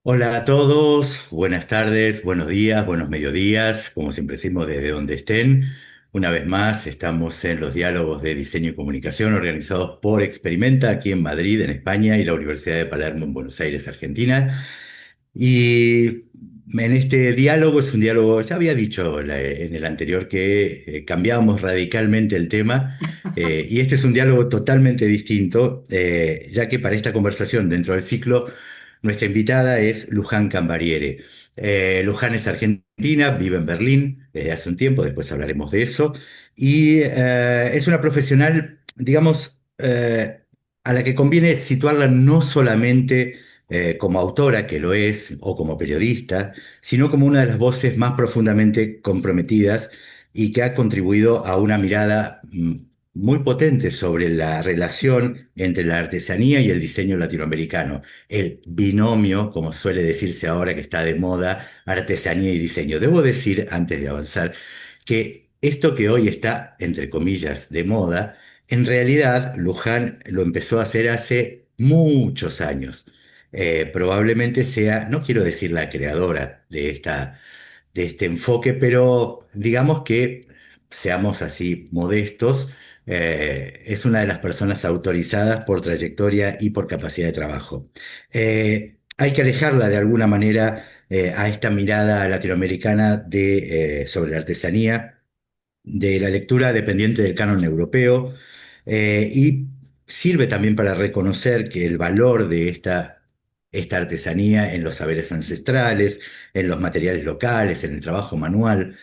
Hola a todos, buenas tardes, buenos días, buenos mediodías, como siempre decimos, desde donde estén. Una vez más, estamos en los diálogos de diseño y comunicación organizados por Experimenta aquí en Madrid, en España, y la Universidad de Palermo en Buenos Aires, Argentina. Y en este diálogo es un diálogo, ya había dicho en el anterior que cambiábamos radicalmente el tema, y este es un diálogo totalmente distinto, ya que para esta conversación dentro del ciclo, nuestra invitada es Luján Cambariere. Luján es argentina, vive en Berlín desde hace un tiempo, después hablaremos de eso, y es una profesional, digamos, a la que conviene situarla no solamente como autora, que lo es, o como periodista, sino como una de las voces más profundamente comprometidas y que ha contribuido a una mirada muy potente sobre la relación entre la artesanía y el diseño latinoamericano, el binomio, como suele decirse ahora que está de moda, artesanía y diseño. Debo decir, antes de avanzar, que esto que hoy está, entre comillas, de moda, en realidad Luján lo empezó a hacer hace muchos años. Probablemente sea, no quiero decir la creadora de este enfoque, pero digamos que seamos así modestos, es una de las personas autorizadas por trayectoria y por capacidad de trabajo. Hay que alejarla de alguna manera a esta mirada latinoamericana sobre la artesanía, de la lectura dependiente del canon europeo, y sirve también para reconocer que el valor de esta artesanía en los saberes ancestrales, en los materiales locales, en el trabajo manual,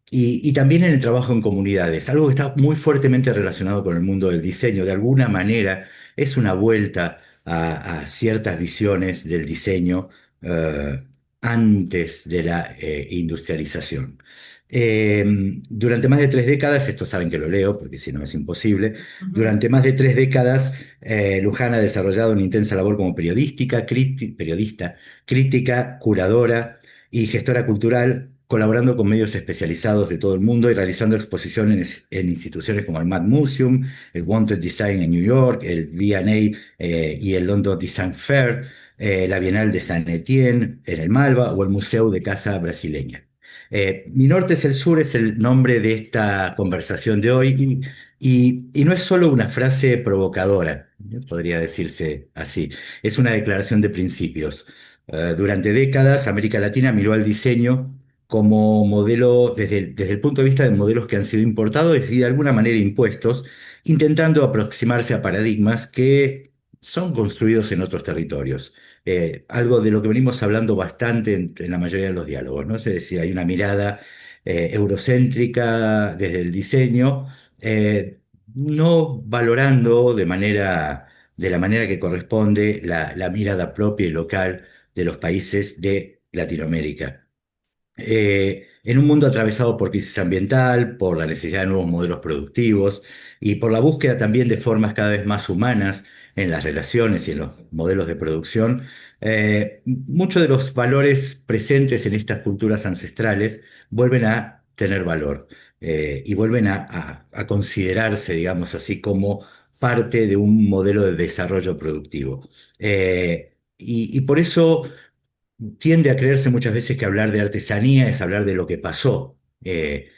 y también en el trabajo en comunidades, algo que está muy fuertemente relacionado con el mundo del diseño. De alguna manera es una vuelta a ciertas visiones del diseño antes de la industrialización. Eh, Durante más de 3 décadas, esto saben que lo leo porque si no es imposible, Ujú. durante más de 3 décadas, Luján ha desarrollado una intensa labor como periodista, crítica, curadora y gestora cultural, colaborando con medios especializados de todo el mundo y realizando exposiciones en instituciones como el Mad Museum, el Wanted Design en New York, el V&A y el London Design Fair, la Bienal de Saint Etienne en el Malva o el Museo de Casa Brasileña. Mi norte es el sur es el nombre de esta conversación de hoy y no es solo una frase provocadora, podría decirse así, es una declaración de principios. Durante décadas, América Latina miró al diseño como modelo desde el punto de vista de modelos que han sido importados y de alguna manera impuestos, intentando aproximarse a paradigmas que son construidos en otros territorios. Algo de lo que venimos hablando bastante en la mayoría de los diálogos, ¿no? Es decir, hay una mirada eurocéntrica desde el diseño, no valorando de la manera que corresponde la mirada propia y local de los países de Latinoamérica. En un mundo atravesado por crisis ambiental, por la necesidad de nuevos modelos productivos y por la búsqueda también de formas cada vez más humanas en las relaciones y en los modelos de producción, muchos de los valores presentes en estas culturas ancestrales vuelven a tener valor, y vuelven a considerarse, digamos así, como parte de un modelo de desarrollo productivo. Y por eso tiende a creerse muchas veces que hablar de artesanía es hablar de lo que pasó, de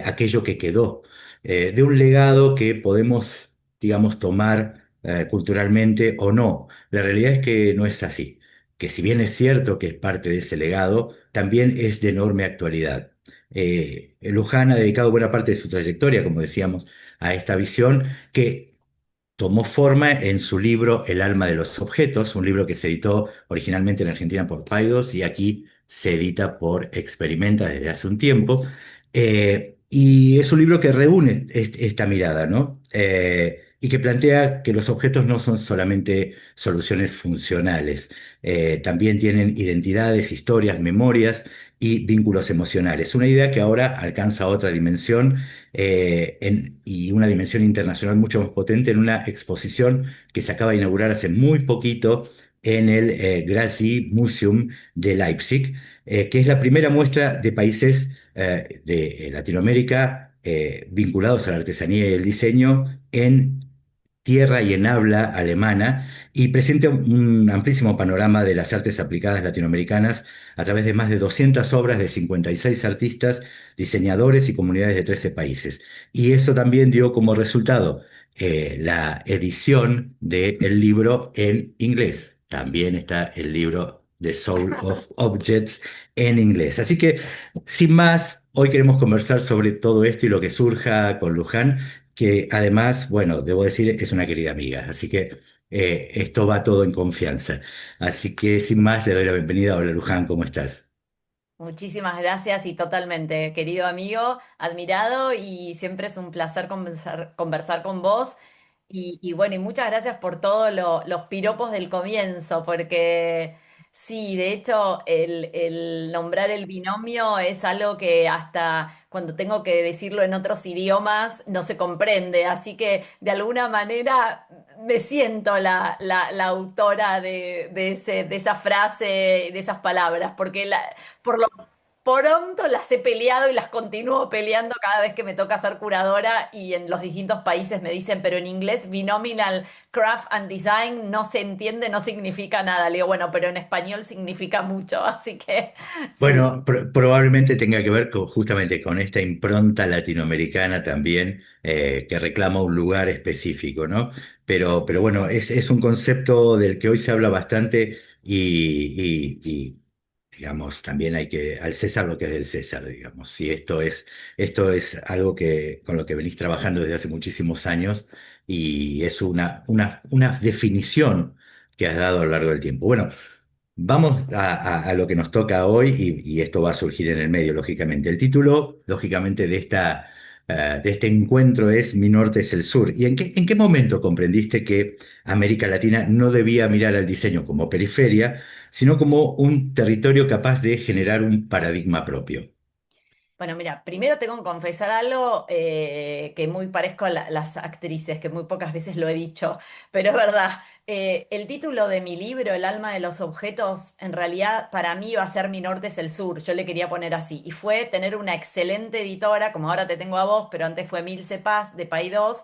aquello que quedó, de un legado que podemos, digamos, tomar culturalmente o no. La realidad es que no es así, que si bien es cierto que es parte de ese legado, también es de enorme actualidad. Luján ha dedicado buena parte de su trayectoria, como decíamos, a esta visión que tomó forma en su libro El alma de los objetos, un libro que se editó originalmente en Argentina por Paidós y aquí se edita por Experimenta desde hace un tiempo. Y es un libro que reúne esta mirada, ¿no? Y que plantea que los objetos no son solamente soluciones funcionales, también tienen identidades, historias, memorias y vínculos emocionales. Una idea que ahora alcanza otra dimensión, y una dimensión internacional mucho más potente en una exposición que se acaba de inaugurar hace muy poquito en el Grazi Museum de Leipzig, que es la primera muestra de países de Latinoamérica vinculados a la artesanía y el diseño en tierra y en habla alemana y presenta un amplísimo panorama de las artes aplicadas latinoamericanas a través de más de 200 obras de 56 artistas, diseñadores y comunidades de 13 países. Y eso también dio como resultado la edición del libro en inglés. También está el libro The Soul of Objects en inglés. Así que, sin más, hoy queremos conversar sobre todo esto y lo que surja con Luján, que además, bueno, debo decir, es una querida amiga. Así que esto va todo en confianza. Así que, sin más, le doy la bienvenida. Hola Luján, ¿cómo estás? Muchísimas gracias y totalmente, querido amigo, admirado y siempre es un placer conversar con vos. Y bueno, y muchas gracias por todos los piropos del comienzo, porque sí, de hecho, el nombrar el binomio es algo que hasta cuando tengo que decirlo en otros idiomas no se comprende, así que de alguna manera me siento la autora de esa frase, de esas palabras, porque por lo pronto las he peleado y las continúo peleando cada vez que me toca ser curadora y en los distintos países me dicen, pero en inglés Binominal Craft and Design no se entiende, no significa nada. Le digo, bueno, pero en español significa mucho, así que sí. Bueno, probablemente tenga que ver justamente con esta impronta latinoamericana también, que reclama un lugar específico, ¿no? Pero bueno, es un concepto del que hoy se habla bastante y, digamos, también hay que, al César lo que es del César, digamos. Si esto es algo que, con lo que venís trabajando desde hace muchísimos años y es una definición que has dado a lo largo del tiempo. Bueno. Vamos a lo que nos toca hoy y esto va a surgir en el medio, lógicamente. El título, lógicamente, de este encuentro es Mi norte es el sur. ¿Y en qué momento comprendiste que América Latina no debía mirar al diseño como periferia, sino como un territorio capaz de generar un paradigma propio? Bueno, mira, primero tengo que confesar algo que muy parezco a las actrices, que muy pocas veces lo he dicho, pero es verdad. El título de mi libro, El alma de los objetos, en realidad para mí va a ser Mi norte es el sur. Yo le quería poner así. Y fue tener una excelente editora, como ahora te tengo a vos, pero antes fue Milce Paz de Paidós,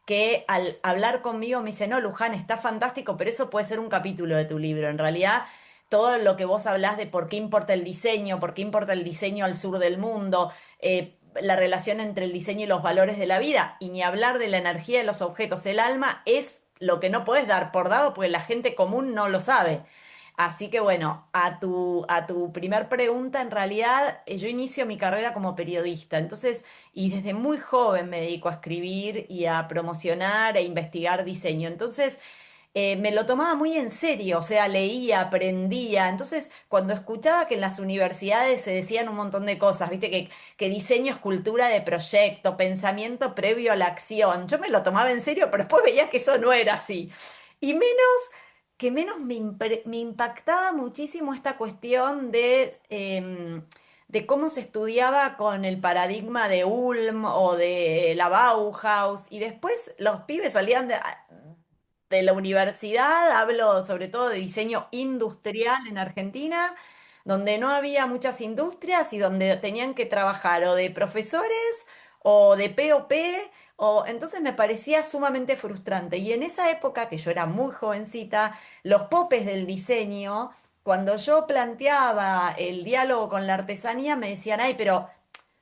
que al hablar conmigo me dice, no, Luján, está fantástico, pero eso puede ser un capítulo de tu libro. En realidad, todo lo que vos hablás de por qué importa el diseño, por qué importa el diseño al sur del mundo, la relación entre el diseño y los valores de la vida, y ni hablar de la energía de los objetos, el alma, es lo que no podés dar por dado porque la gente común no lo sabe. Así que bueno, a tu primer pregunta, en realidad yo inicio mi carrera como periodista, entonces, y desde muy joven me dedico a escribir y a promocionar e investigar diseño. Entonces, me lo tomaba muy en serio, o sea, leía, aprendía. Entonces, cuando escuchaba que en las universidades se decían un montón de cosas, viste, que diseño es cultura de proyecto, pensamiento previo a la acción, yo me lo tomaba en serio, pero después veía que eso no era así. Y menos me impactaba muchísimo esta cuestión de cómo se estudiaba con el paradigma de Ulm o de la Bauhaus, y después los pibes salían de la universidad, hablo sobre todo de diseño industrial en Argentina, donde no había muchas industrias y donde tenían que trabajar o de profesores o de POP, o entonces me parecía sumamente frustrante. Y en esa época, que yo era muy jovencita, los popes del diseño, cuando yo planteaba el diálogo con la artesanía, me decían, ay, pero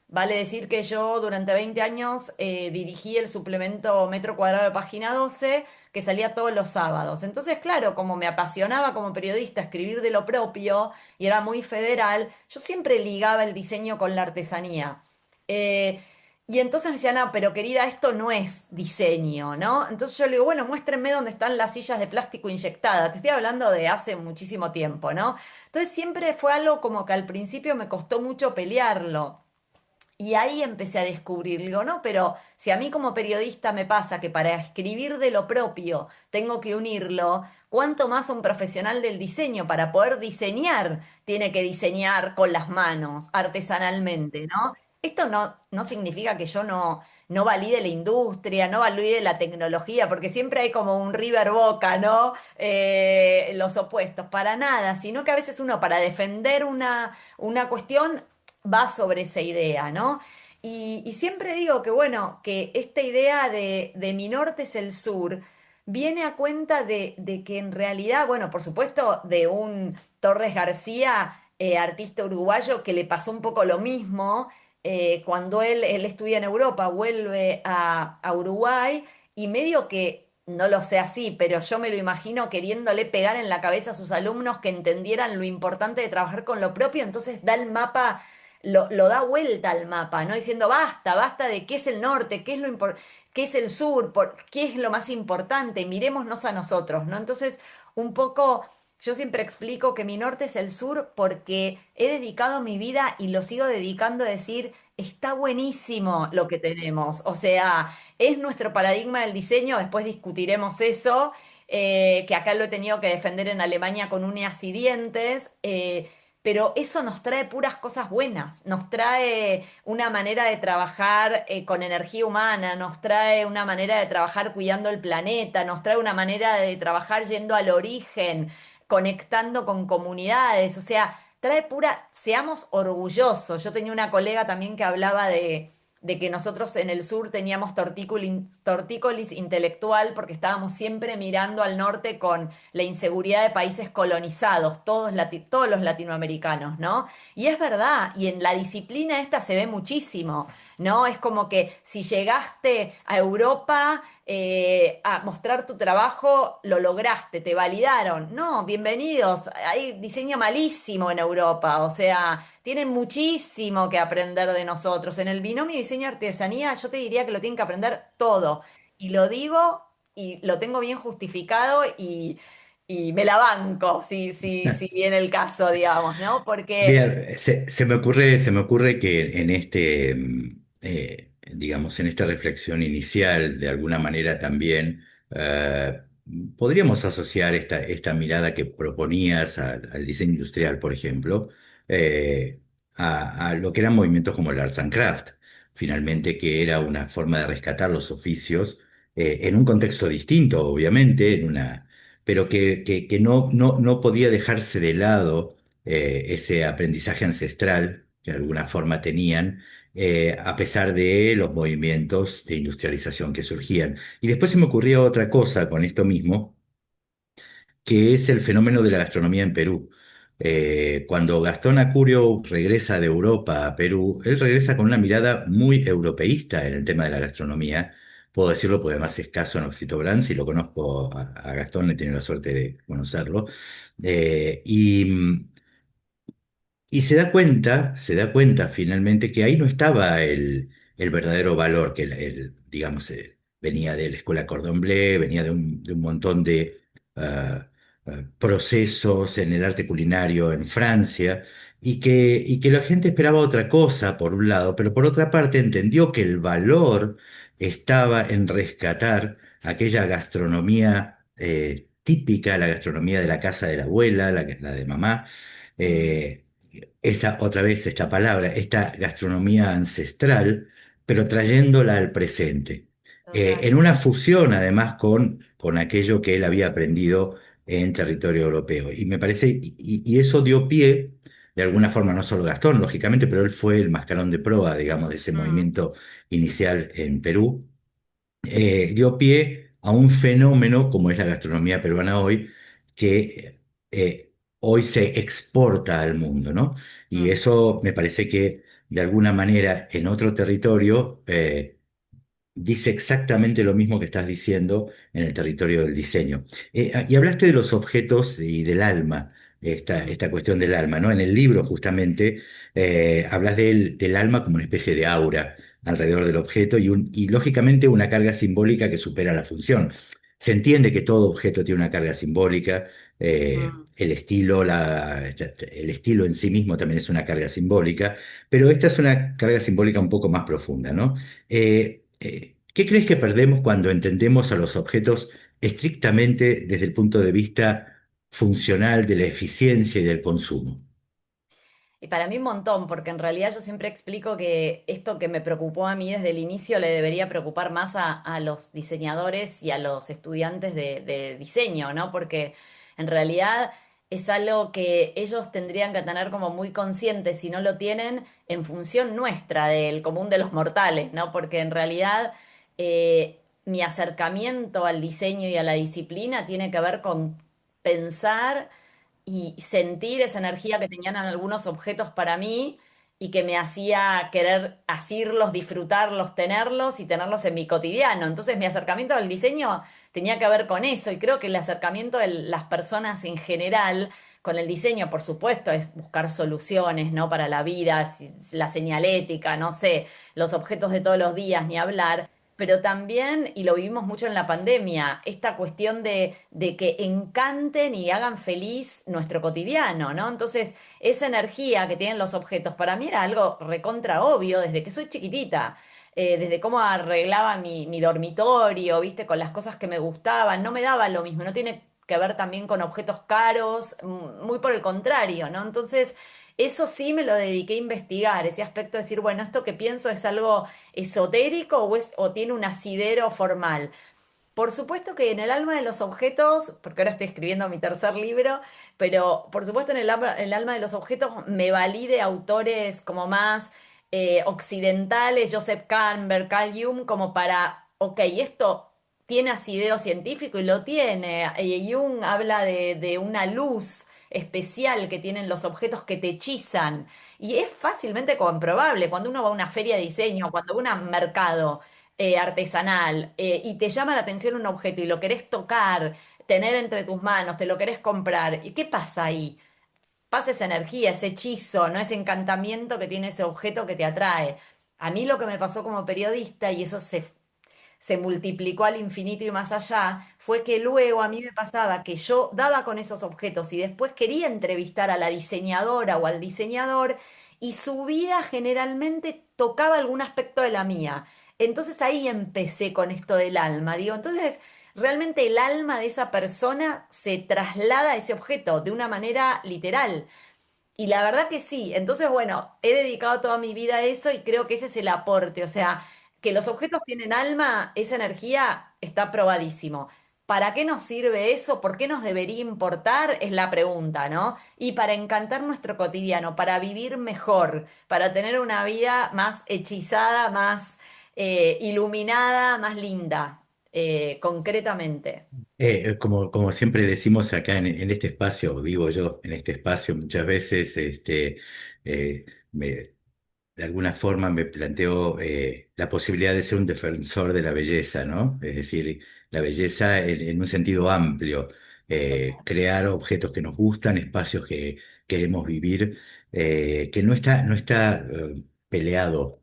vale decir que yo durante 20 años dirigí el suplemento Metro Cuadrado de Página 12, que salía todos los sábados. Entonces, claro, como me apasionaba como periodista escribir de lo propio y era muy federal, yo siempre ligaba el diseño con la artesanía. Eh, y entonces me decían, no, pero querida, esto no es diseño, ¿no? Entonces yo le digo, bueno, muéstrenme dónde están las sillas de plástico inyectadas. Te estoy hablando de hace muchísimo tiempo, ¿no? Entonces siempre fue algo como que al principio me costó mucho pelearlo. Y ahí empecé a descubrir, digo, no, pero si a mí como periodista me pasa que para escribir de lo propio tengo que unirlo, ¿cuánto más un profesional del diseño para poder diseñar tiene que diseñar con las manos, artesanalmente, ¿no? Esto no significa que yo no valide la industria, no valide la tecnología, porque siempre hay como un River Boca, ¿no? Los opuestos, para nada, sino que a veces uno para defender una cuestión va sobre esa idea, ¿no? Y siempre digo que, bueno, que esta idea de mi norte es el sur, viene a cuenta de que en realidad, bueno, por supuesto, de un Torres García, artista uruguayo, que le pasó un poco lo mismo cuando él estudia en Europa, vuelve a Uruguay y medio que, no lo sé así, pero yo me lo imagino queriéndole pegar en la cabeza a sus alumnos que entendieran lo importante de trabajar con lo propio, entonces da el mapa. Lo da vuelta al mapa, ¿no? Diciendo, basta, basta de qué es el norte, qué es lo importante, qué es el sur, qué es lo más importante, mirémonos a nosotros, ¿no? Entonces, un poco, yo siempre explico que mi norte es el sur porque he dedicado mi vida y lo sigo dedicando a decir, está buenísimo lo que tenemos, o sea, es nuestro paradigma del diseño, después discutiremos eso. Que acá lo he tenido que defender en Alemania con uñas y dientes, pero eso nos trae puras cosas buenas, nos trae una manera de trabajar con energía humana, nos trae una manera de trabajar cuidando el planeta, nos trae una manera de trabajar yendo al origen, conectando con comunidades, o sea, trae pura, seamos orgullosos. Yo tenía una colega también que hablaba de que nosotros en el sur teníamos tortícolis intelectual porque estábamos siempre mirando al norte con la inseguridad de países colonizados, todos los latinoamericanos, ¿no? Y es verdad, y en la disciplina esta se ve muchísimo, ¿no? Es como que si llegaste a Europa a mostrar tu trabajo, lo lograste, te validaron. No, bienvenidos, hay diseño malísimo en Europa, o sea, tienen muchísimo que aprender de nosotros. En el binomio diseño-artesanía yo te diría que lo tienen que aprender todo. Y lo digo y lo tengo bien justificado y me la banco, si viene el caso, digamos, ¿no? Porque Mira, se me ocurre que en este, digamos, en esta reflexión inicial, de alguna manera también, eh, podríamos asociar esta mirada que proponías al diseño industrial, por ejemplo, eh, a lo que eran movimientos como el Arts and Craft, finalmente, que era una forma de rescatar los oficios, en un contexto distinto, obviamente, pero que no podía dejarse de lado ese aprendizaje ancestral que de alguna forma tenían, a pesar de los movimientos de industrialización que surgían. Y después se me ocurrió otra cosa con esto mismo, que es el fenómeno de la gastronomía en Perú. Cuando Gastón Acurio regresa de Europa a Perú, él regresa con una mirada muy europeísta en el tema de la gastronomía. Puedo decirlo porque además es caso en Oxito Brand, y lo conozco a Gastón, he tenido la suerte de conocerlo. Eh, y, y se da cuenta finalmente que ahí no estaba el verdadero valor, que digamos, venía de la escuela Cordon Bleu, venía de un montón de procesos en el arte culinario en Francia, y que la gente esperaba otra cosa, por un lado, pero por otra parte entendió que el valor estaba en rescatar aquella gastronomía típica, la gastronomía de la casa de la abuela, la de mamá. mm, eh, Esa otra vez esta palabra, esta gastronomía ancestral, pero trayéndola al presente, total. en una fusión además con aquello que él había aprendido en territorio europeo. Y me parece, y eso dio pie, de alguna forma, no solo Gastón, lógicamente, pero él fue el mascarón de proa, digamos, de ese Mm, movimiento inicial en Perú, dio pie a un fenómeno como es la gastronomía peruana hoy, que hoy se exporta al mundo, ¿no? Y mm, eso me parece que de alguna manera en otro territorio dice exactamente lo mismo que estás diciendo en el territorio del diseño. Y hablaste de los objetos y del alma, mm, esta cuestión del alma, ¿no? En el libro justamente hablas del alma como una especie de aura alrededor del objeto y lógicamente una carga simbólica que supera la función. Se entiende que todo objeto tiene una carga simbólica, mm. el estilo en sí mismo también es una carga simbólica, pero esta es una carga simbólica un poco más profunda, ¿no? ¿Qué crees que perdemos cuando entendemos a los objetos estrictamente desde el punto de vista funcional de la eficiencia y del consumo? Y para mí un montón, porque en realidad yo siempre explico que esto que me preocupó a mí desde el inicio le debería preocupar más a los diseñadores y a los estudiantes de diseño, ¿no? Porque en realidad es algo que ellos tendrían que tener como muy conscientes si no lo tienen en función nuestra, del común de los mortales, ¿no? Porque en realidad mi acercamiento al diseño y a la disciplina tiene que ver con pensar y sentir esa energía que tenían algunos objetos para mí y que me hacía querer asirlos, disfrutarlos, tenerlos y tenerlos en mi cotidiano. Entonces mi acercamiento al diseño tenía que ver con eso y creo que el acercamiento de las personas en general con el diseño, por supuesto, es buscar soluciones, ¿no? Para la vida, la señalética, no sé, los objetos de todos los días, ni hablar, pero también, y lo vivimos mucho en la pandemia, esta cuestión de que encanten y hagan feliz nuestro cotidiano, ¿no? Entonces, esa energía que tienen los objetos para mí era algo recontra obvio desde que soy chiquitita. Desde cómo arreglaba mi dormitorio, viste, con las cosas que me gustaban, no me daba lo mismo, no tiene que ver también con objetos caros, muy por el contrario, ¿no? Entonces, eso sí me lo dediqué a investigar, ese aspecto de decir, bueno, esto que pienso es algo esotérico o tiene un asidero formal. Por supuesto que en el alma de los objetos, porque ahora estoy escribiendo mi tercer libro, pero por supuesto en el alma de los objetos me valí de autores como más occidentales, Joseph Campbell, Carl Jung, como para, ok, esto tiene asidero científico y lo tiene. Jung habla de una luz especial que tienen los objetos que te hechizan. Y es fácilmente comprobable cuando uno va a una feria de diseño, cuando va a un mercado artesanal y te llama la atención un objeto y lo querés tocar, tener entre tus manos, te lo querés comprar, ¿y qué pasa ahí? Pasa esa energía, ese hechizo, ¿no? Ese encantamiento que tiene ese objeto que te atrae. A mí lo que me pasó como periodista, y eso se multiplicó al infinito y más allá, fue que luego a mí me pasaba que yo daba con esos objetos y después quería entrevistar a la diseñadora o al diseñador y su vida generalmente tocaba algún aspecto de la mía. Entonces ahí empecé con esto del alma, digo, entonces realmente el alma de esa persona se traslada a ese objeto de una manera literal. Y la verdad que sí. Entonces, bueno, he dedicado toda mi vida a eso y creo que ese es el aporte. O sea, que los objetos tienen alma, esa energía está probadísimo. ¿Para qué nos sirve eso? ¿Por qué nos debería importar? Es la pregunta, ¿no? Y para encantar nuestro cotidiano, para vivir mejor, para tener una vida más hechizada, más iluminada, más linda, concretamente. Como siempre decimos acá en este espacio, o digo yo, en este espacio muchas veces, eh, me- de alguna forma me planteo la posibilidad de ser un defensor de la belleza, ¿no? Es decir, la belleza en un sentido amplio, crear objetos que nos gustan, espacios que queremos vivir, que no está peleado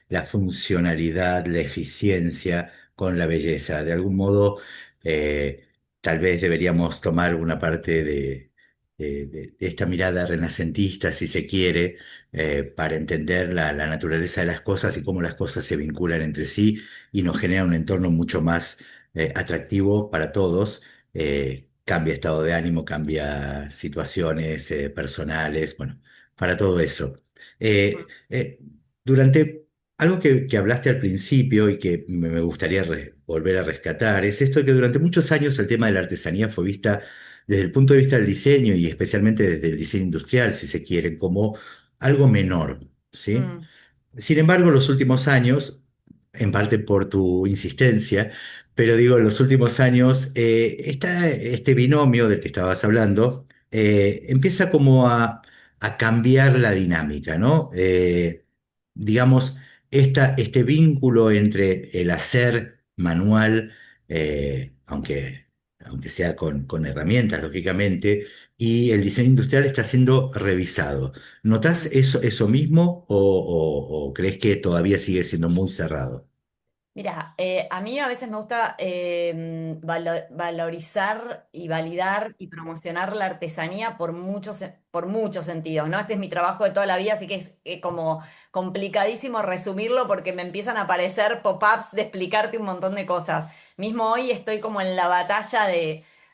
la funcionalidad, la eficiencia con la belleza. De algún modo, eh, tal vez deberíamos tomar una parte de esta mirada renacentista, si se quiere, para entender la naturaleza de las cosas y cómo las cosas se vinculan entre sí y nos genera un entorno mucho más atractivo para todos. Cambia estado de ánimo, cambia situaciones personales, bueno, para todo eso. Durante algo que hablaste al principio y que me gustaría volver a rescatar es esto de que durante muchos años el tema de la artesanía fue vista desde el punto de vista del diseño y especialmente desde el diseño industrial, si se quiere, como algo menor, ¿sí? Mm, Sin embargo, en los últimos años, en parte por tu insistencia, pero digo, en los últimos años, este binomio del que estabas hablando empieza como a cambiar la dinámica, ¿no? Digamos, este vínculo entre el hacer manual, aunque sea con herramientas, lógicamente, y el diseño industrial está siendo revisado. ¿Notas mm. eso mismo o crees que todavía sigue siendo muy cerrado? Mira, a mí a veces me gusta valorizar y validar y promocionar la artesanía por muchos sentidos, ¿no? Este es mi trabajo de toda la vida, así que es como complicadísimo resumirlo porque me empiezan a aparecer pop-ups de explicarte un montón de cosas. Mismo hoy estoy como en la batalla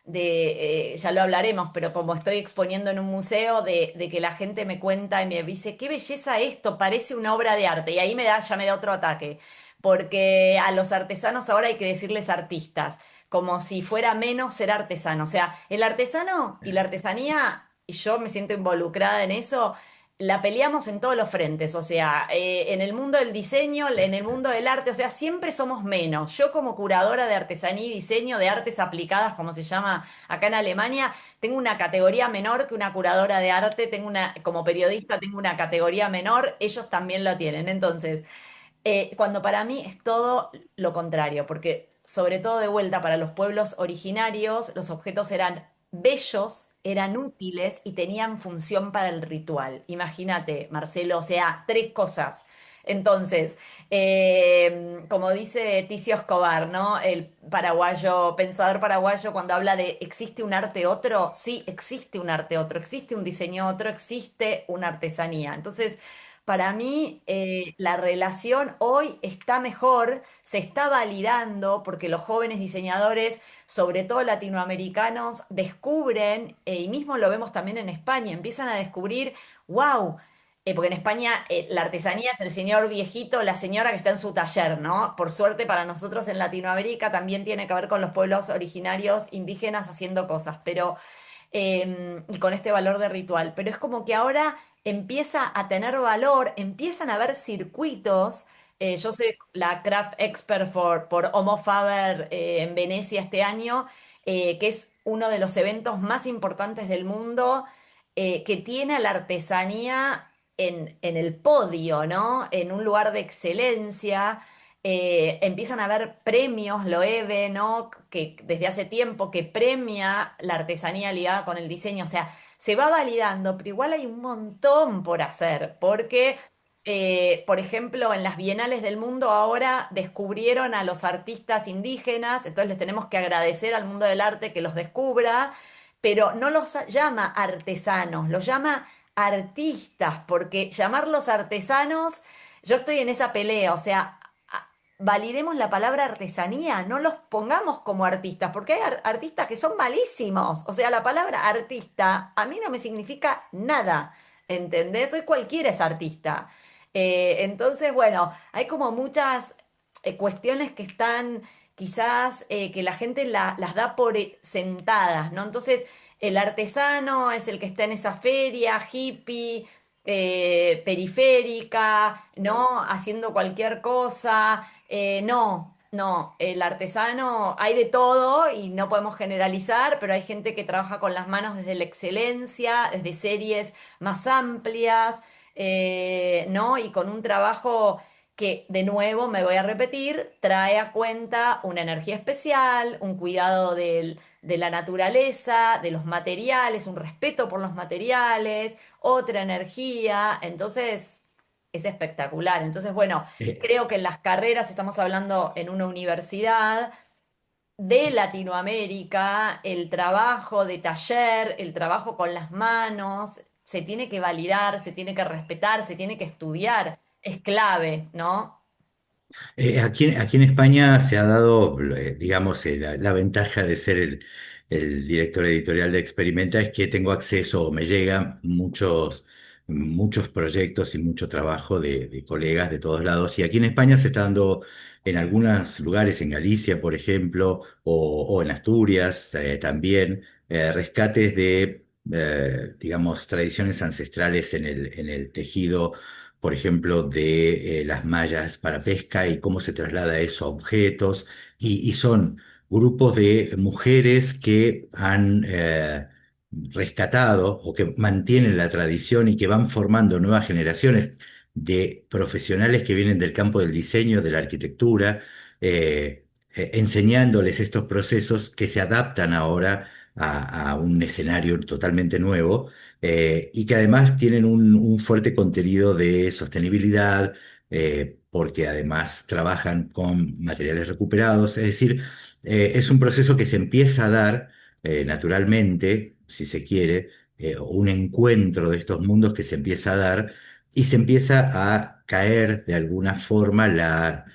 ya lo hablaremos, pero como estoy exponiendo en un museo, de que la gente me cuenta y me dice, qué belleza esto, parece una obra de arte, y ahí ya me da otro ataque porque a los artesanos ahora hay que decirles artistas, como si fuera menos ser artesano. O sea, el artesano y la artesanía, y yo me siento involucrada en eso, la peleamos en todos los frentes, o sea, en el mundo del diseño, en el mundo del arte, o sea, siempre somos menos. Yo como curadora de artesanía y diseño, de artes aplicadas, como se llama acá en Alemania, tengo una categoría menor que una curadora de arte, como periodista tengo una categoría menor, ellos también lo tienen. Entonces, cuando para mí es todo lo contrario, porque sobre todo de vuelta para los pueblos originarios, los objetos eran bellos, eran útiles y tenían función para el ritual. Imagínate, Marcelo, o sea, tres cosas. Entonces, como dice Ticio Escobar, ¿no? El paraguayo, pensador paraguayo, cuando habla de ¿existe un arte otro? Sí, existe un arte otro, existe un diseño otro, existe una artesanía. Entonces, para mí, la relación hoy está mejor, se está validando porque los jóvenes diseñadores, sobre todo latinoamericanos, descubren, y mismo lo vemos también en España, empiezan a descubrir, wow, porque en España la artesanía es el señor viejito, la señora que está en su taller, ¿no? Por suerte para nosotros en Latinoamérica también tiene que ver con los pueblos originarios indígenas haciendo cosas, pero y con este valor de ritual. Pero es como que ahora empieza a tener valor, empiezan a haber circuitos. Yo soy la Craft Expert por Homo Faber en Venecia este año, que es uno de los eventos más importantes del mundo, que tiene a la artesanía en el podio, ¿no? En un lugar de excelencia. Empiezan a haber premios, Loewe, ¿no? Que desde hace tiempo que premia la artesanía ligada con el diseño, o sea, se va validando, pero igual hay un montón por hacer, porque, por ejemplo, en las bienales del mundo ahora descubrieron a los artistas indígenas, entonces les tenemos que agradecer al mundo del arte que los descubra, pero no los llama artesanos, los llama artistas, porque llamarlos artesanos, yo estoy en esa pelea, o sea, validemos la palabra artesanía, no los pongamos como artistas, porque hay artistas que son malísimos. O sea, la palabra artista a mí no me significa nada, ¿entendés? Hoy cualquiera es artista. Entonces, bueno, hay como muchas cuestiones que están quizás que la gente las da por sentadas, ¿no? Entonces, el artesano es el que está en esa feria hippie, periférica, ¿no? Haciendo cualquier cosa. No, no, el artesano hay de todo y no podemos generalizar, pero hay gente que trabaja con las manos desde la excelencia, desde series más amplias, ¿no? Y con un trabajo que, de nuevo, me voy a repetir, trae a cuenta una energía especial, un cuidado de la naturaleza, de los materiales, un respeto por los materiales, otra energía. Entonces, es espectacular. Entonces, bueno. Eh, Creo que en las carreras, estamos hablando en una universidad de Latinoamérica, el trabajo de taller, el trabajo con las manos, se tiene que validar, se tiene que respetar, se tiene que estudiar. Es clave, ¿no? aquí en España se ha dado, digamos, la ventaja de ser el director editorial de Experimenta es que tengo acceso o me llegan muchos proyectos y mucho trabajo de colegas de todos lados. Y aquí en España se está dando en algunos lugares, en Galicia, por ejemplo, o en Asturias también, rescates de, digamos, tradiciones ancestrales en el tejido por ejemplo, de las mallas para pesca y cómo se traslada eso a objetos. Y son grupos de mujeres que han rescatado o que mantienen la tradición y que van formando nuevas generaciones de profesionales que vienen del campo del diseño, de la arquitectura, enseñándoles estos procesos que se adaptan ahora a un escenario totalmente nuevo y que además tienen un fuerte contenido de sostenibilidad, porque además trabajan con materiales recuperados. Es decir, es un proceso que se empieza a dar naturalmente, si se quiere, un encuentro de estos mundos que se empieza a dar y se empieza a caer de alguna forma la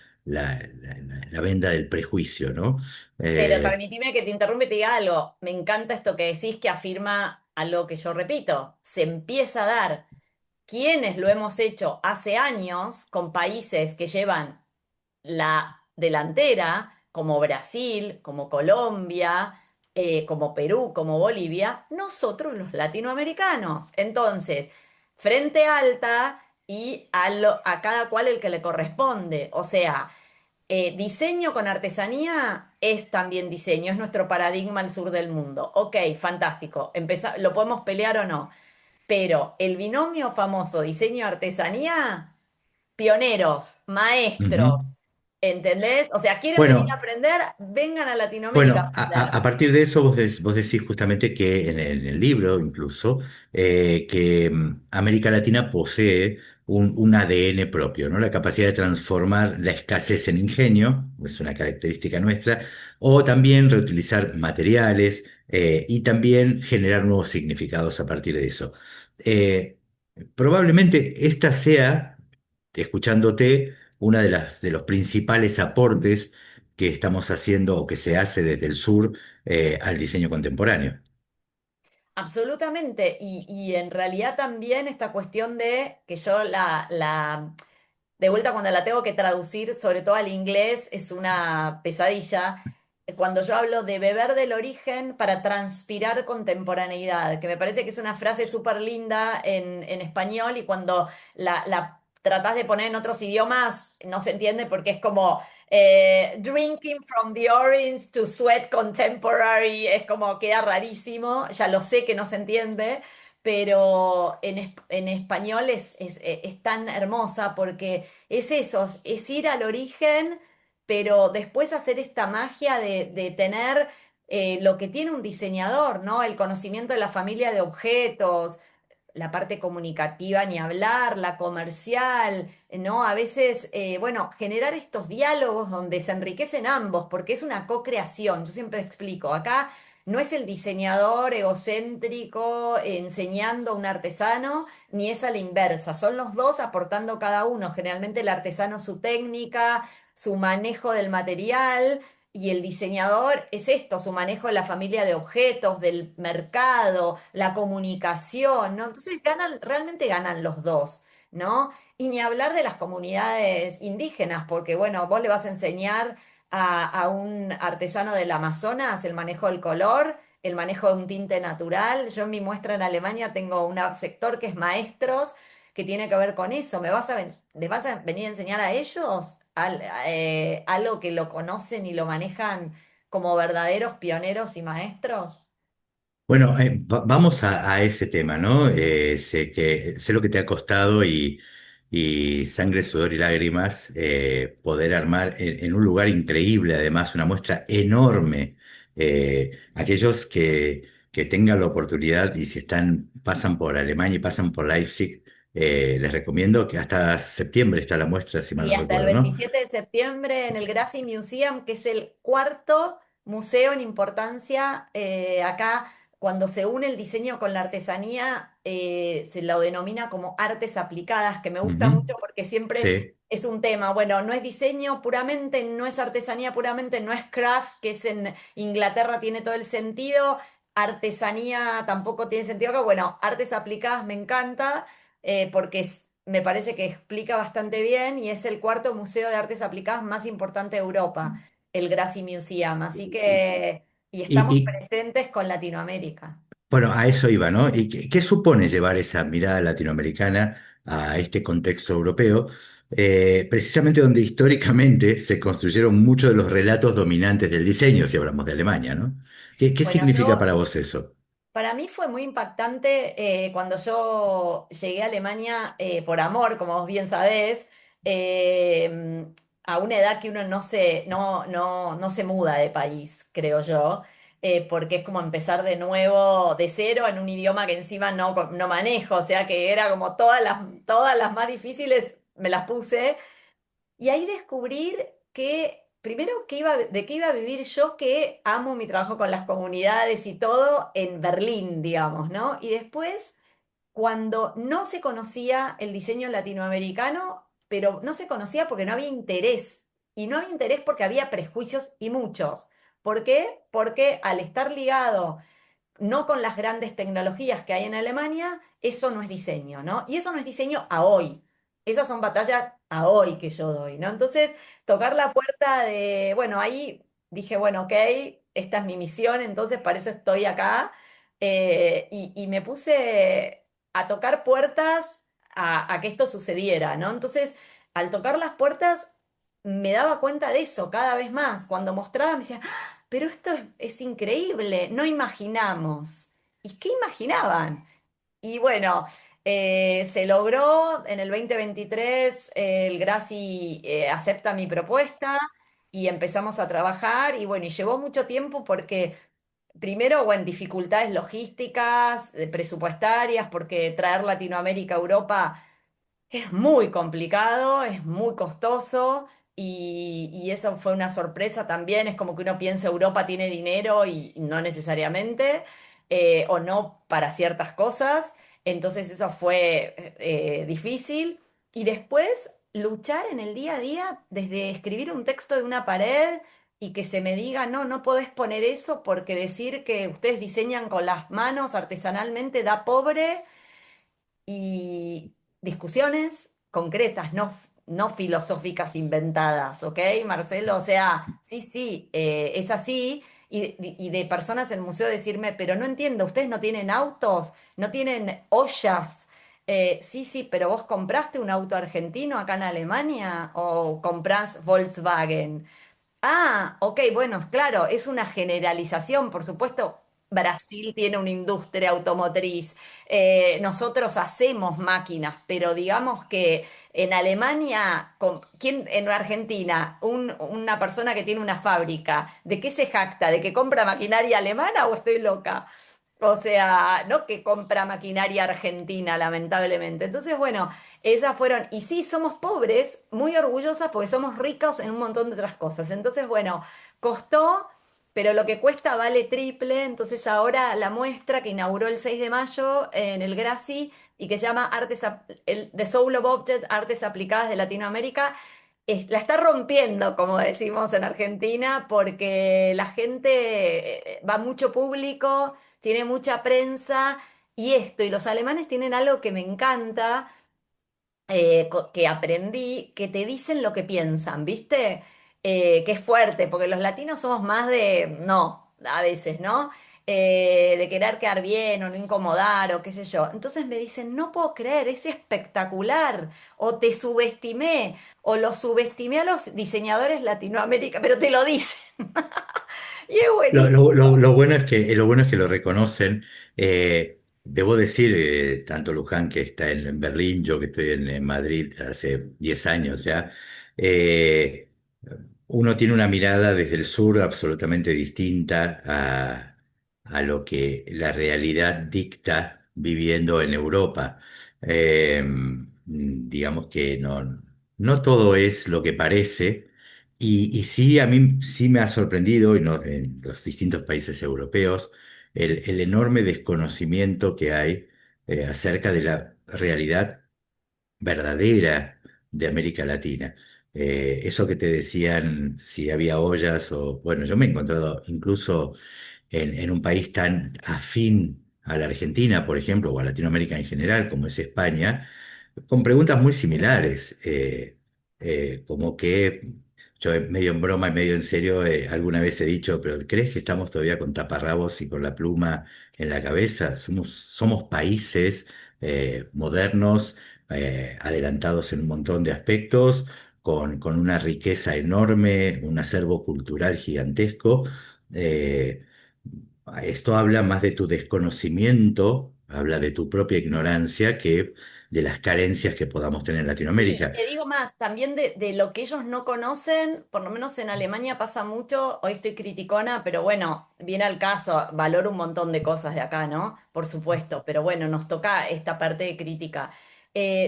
venda del prejuicio, ¿no? Pero Eh, permitime que te interrumpa y te diga algo. Me encanta esto que decís que afirma algo que yo repito. Se empieza a dar. Quienes lo hemos hecho hace años con países que llevan la delantera, como Brasil, como Colombia, como Perú, como Bolivia, nosotros los latinoamericanos. Entonces, frente alta y a cada cual el que le corresponde. O sea, diseño con artesanía es también diseño, es nuestro paradigma al sur del mundo. Ok, fantástico. Lo podemos pelear o no. Pero el binomio famoso diseño-artesanía, pioneros, Ujú. maestros, ¿entendés? O sea, ¿quieren venir a Bueno, aprender? Vengan a Latinoamérica a Bueno, aprender. a partir de eso vos decís justamente que en el libro incluso, que América Latina posee un ADN propio, ¿no? La capacidad de transformar la escasez en ingenio, es una característica nuestra, o también reutilizar materiales y también generar nuevos significados a partir de eso. Eh, Probablemente esta sea, escuchándote, una de los principales aportes que estamos haciendo o que se hace desde el sur al diseño contemporáneo. Absolutamente. Y en realidad también esta cuestión de que yo de vuelta cuando la tengo que traducir, sobre todo al inglés, es una pesadilla. Cuando yo hablo de beber del origen para transpirar contemporaneidad, que me parece que es una frase súper linda en español y cuando la tratás de poner en otros idiomas no se entiende porque es como drinking from the orange to sweat contemporary, es como queda rarísimo, ya lo sé que no se entiende, pero en español es tan hermosa porque es eso, es ir al origen, pero después hacer esta magia de tener lo que tiene un diseñador, ¿no? El conocimiento de la familia de objetos, la parte comunicativa ni hablar, la comercial, ¿no? A veces, bueno, generar estos diálogos donde se enriquecen ambos, porque es una co-creación. Yo siempre explico, acá no es el diseñador egocéntrico enseñando a un artesano, ni es a la inversa, son los dos aportando cada uno, generalmente el artesano su técnica, su manejo del material. Y el diseñador es esto, su manejo de la familia de objetos, del mercado, la comunicación, ¿no? Entonces ganan, realmente ganan los dos, ¿no? Y ni hablar de las comunidades indígenas, porque bueno, vos le vas a enseñar a un artesano del Amazonas el manejo del color, el manejo de un tinte natural. Yo en mi muestra en Alemania tengo un sector que es maestros, que tiene que ver con eso. ¿Les vas a venir a enseñar a ellos algo que lo conocen y lo manejan como verdaderos pioneros y maestros? Bueno, vamos a ese tema, ¿no? Sé lo que te ha costado y sangre, sudor y lágrimas poder armar en un lugar increíble, además, una muestra enorme. Aquellos que tengan la oportunidad y si pasan por Alemania y pasan por Leipzig, les recomiendo que hasta septiembre está la muestra, si mal Y no hasta el recuerdo, ¿no? 27 de septiembre en el Grassy Museum, que es el cuarto museo en importancia acá, cuando se une el diseño con la artesanía, se lo denomina como artes aplicadas, que me gusta Ujú. mucho porque siempre Sí. es un tema. Bueno, no es diseño puramente, no es artesanía puramente, no es craft, que es en Inglaterra tiene todo el sentido. Artesanía tampoco tiene sentido acá. Bueno, artes aplicadas me encanta porque me parece que explica bastante bien y es el cuarto museo de artes aplicadas más importante de Europa, el Grassy Museum. Así que, y estamos Y, presentes con Latinoamérica. Bueno, a eso iba, ¿no? ¿Y qué supone llevar esa mirada latinoamericana a este contexto europeo? Precisamente donde históricamente se construyeron muchos de los relatos dominantes del diseño, si hablamos de Alemania, ¿no? ¿Qué Bueno, significa yo para vos eso? para mí fue muy impactante cuando yo llegué a Alemania por amor, como vos bien sabés, eh, a una edad que uno no se muda de país, creo yo, porque es como empezar de nuevo, de cero, en un idioma que encima no manejo, o sea que era como todas las más difíciles me las puse. Y ahí descubrir que, primero, de qué iba a vivir yo, que amo mi trabajo con las comunidades y todo en Berlín, digamos, ¿no? Y después, cuando no se conocía el diseño latinoamericano, pero no se conocía porque no había interés. Y no había interés porque había prejuicios y muchos. ¿Por qué? Porque al estar ligado no con las grandes tecnologías que hay en Alemania, eso no es diseño, ¿no? Y eso no es diseño a hoy. Esas son batallas a hoy que yo doy, ¿no? Entonces, tocar la puerta de, bueno, ahí dije, bueno, ok, esta es mi misión, entonces para eso estoy acá. Y me puse a tocar puertas a que esto sucediera, ¿no? Entonces, al tocar las puertas, me daba cuenta de eso cada vez más. Cuando mostraba, me decía, "Ah, pero esto es increíble, no imaginamos". ¿Y qué imaginaban? Y bueno, se logró en el 2023, el Graci acepta mi propuesta y empezamos a trabajar y bueno, y llevó mucho tiempo porque primero, bueno, dificultades logísticas, presupuestarias, porque traer Latinoamérica a Europa es muy complicado, es muy costoso y eso fue una sorpresa también. Es como que uno piensa Europa tiene dinero y no necesariamente, o no para ciertas cosas. Entonces eso fue difícil. Y después luchar en el día a día, desde escribir un texto de una pared y que se me diga, no, no podés poner eso porque decir que ustedes diseñan con las manos artesanalmente da pobre y discusiones concretas, no filosóficas inventadas, ¿ok, Marcelo? O sea, sí, sí, es así. Y de personas en el museo decirme, pero no entiendo, ustedes no tienen autos, no tienen ollas. Sí, sí, pero vos compraste un auto argentino acá en Alemania o comprás Volkswagen. Ah, ok, bueno, claro, es una generalización, por supuesto. Brasil tiene una industria automotriz, nosotros hacemos máquinas, pero digamos que en Alemania, ¿quién, en Argentina, una persona que tiene una fábrica, ¿de qué se jacta? ¿De que compra maquinaria alemana o estoy loca? O sea, no que compra maquinaria argentina, lamentablemente. Entonces, bueno, esas fueron, y sí, somos pobres, muy orgullosas porque somos ricos en un montón de otras cosas. Entonces, bueno, costó, pero lo que cuesta vale triple. Entonces, ahora la muestra que inauguró el 6 de mayo en el Graci y que se llama The Soul of Objects, Artes Aplicadas de Latinoamérica, la está rompiendo, como decimos en Argentina, porque la gente va mucho público, tiene mucha prensa y esto, y los alemanes tienen algo que me encanta, que aprendí, que te dicen lo que piensan, ¿viste? Que es fuerte, porque los latinos somos más de, no, a veces, ¿no? De querer quedar bien o no incomodar o qué sé yo. Entonces me dicen, no puedo creer, es espectacular, o te subestimé, o los subestimé a los diseñadores latinoamericanos, pero te lo dicen. Y es buenísimo. Lo bueno es que lo reconocen. Debo decir, tanto Luján que está en Berlín, yo que estoy en Madrid hace 10 años ya, eh, uno tiene una mirada desde el sur absolutamente distinta a lo que la realidad dicta viviendo en Europa. Digamos que no todo es lo que parece. Y sí, a mí sí me ha sorprendido en los distintos países europeos el enorme desconocimiento que hay acerca de la realidad verdadera de América Latina. Eso que te decían si había ollas o, bueno, yo me he encontrado incluso en un país tan afín a la Argentina, por ejemplo, o a Latinoamérica en general, como es España, con preguntas muy similares, como que yo medio en broma y medio en serio alguna vez he dicho, pero ¿crees que estamos todavía con taparrabos y con la pluma en la cabeza? Somos países modernos, adelantados en un montón de aspectos, con una riqueza enorme, un acervo cultural gigantesco. Eh, Esto habla más de tu desconocimiento, habla de tu propia ignorancia que de las carencias que podamos tener en Y Latinoamérica. te digo más, también de lo que ellos no conocen, por lo menos en Alemania pasa mucho, hoy estoy criticona, pero bueno, viene al caso, valoro un montón de cosas de acá, ¿no? Por supuesto, pero bueno, nos toca esta parte de crítica.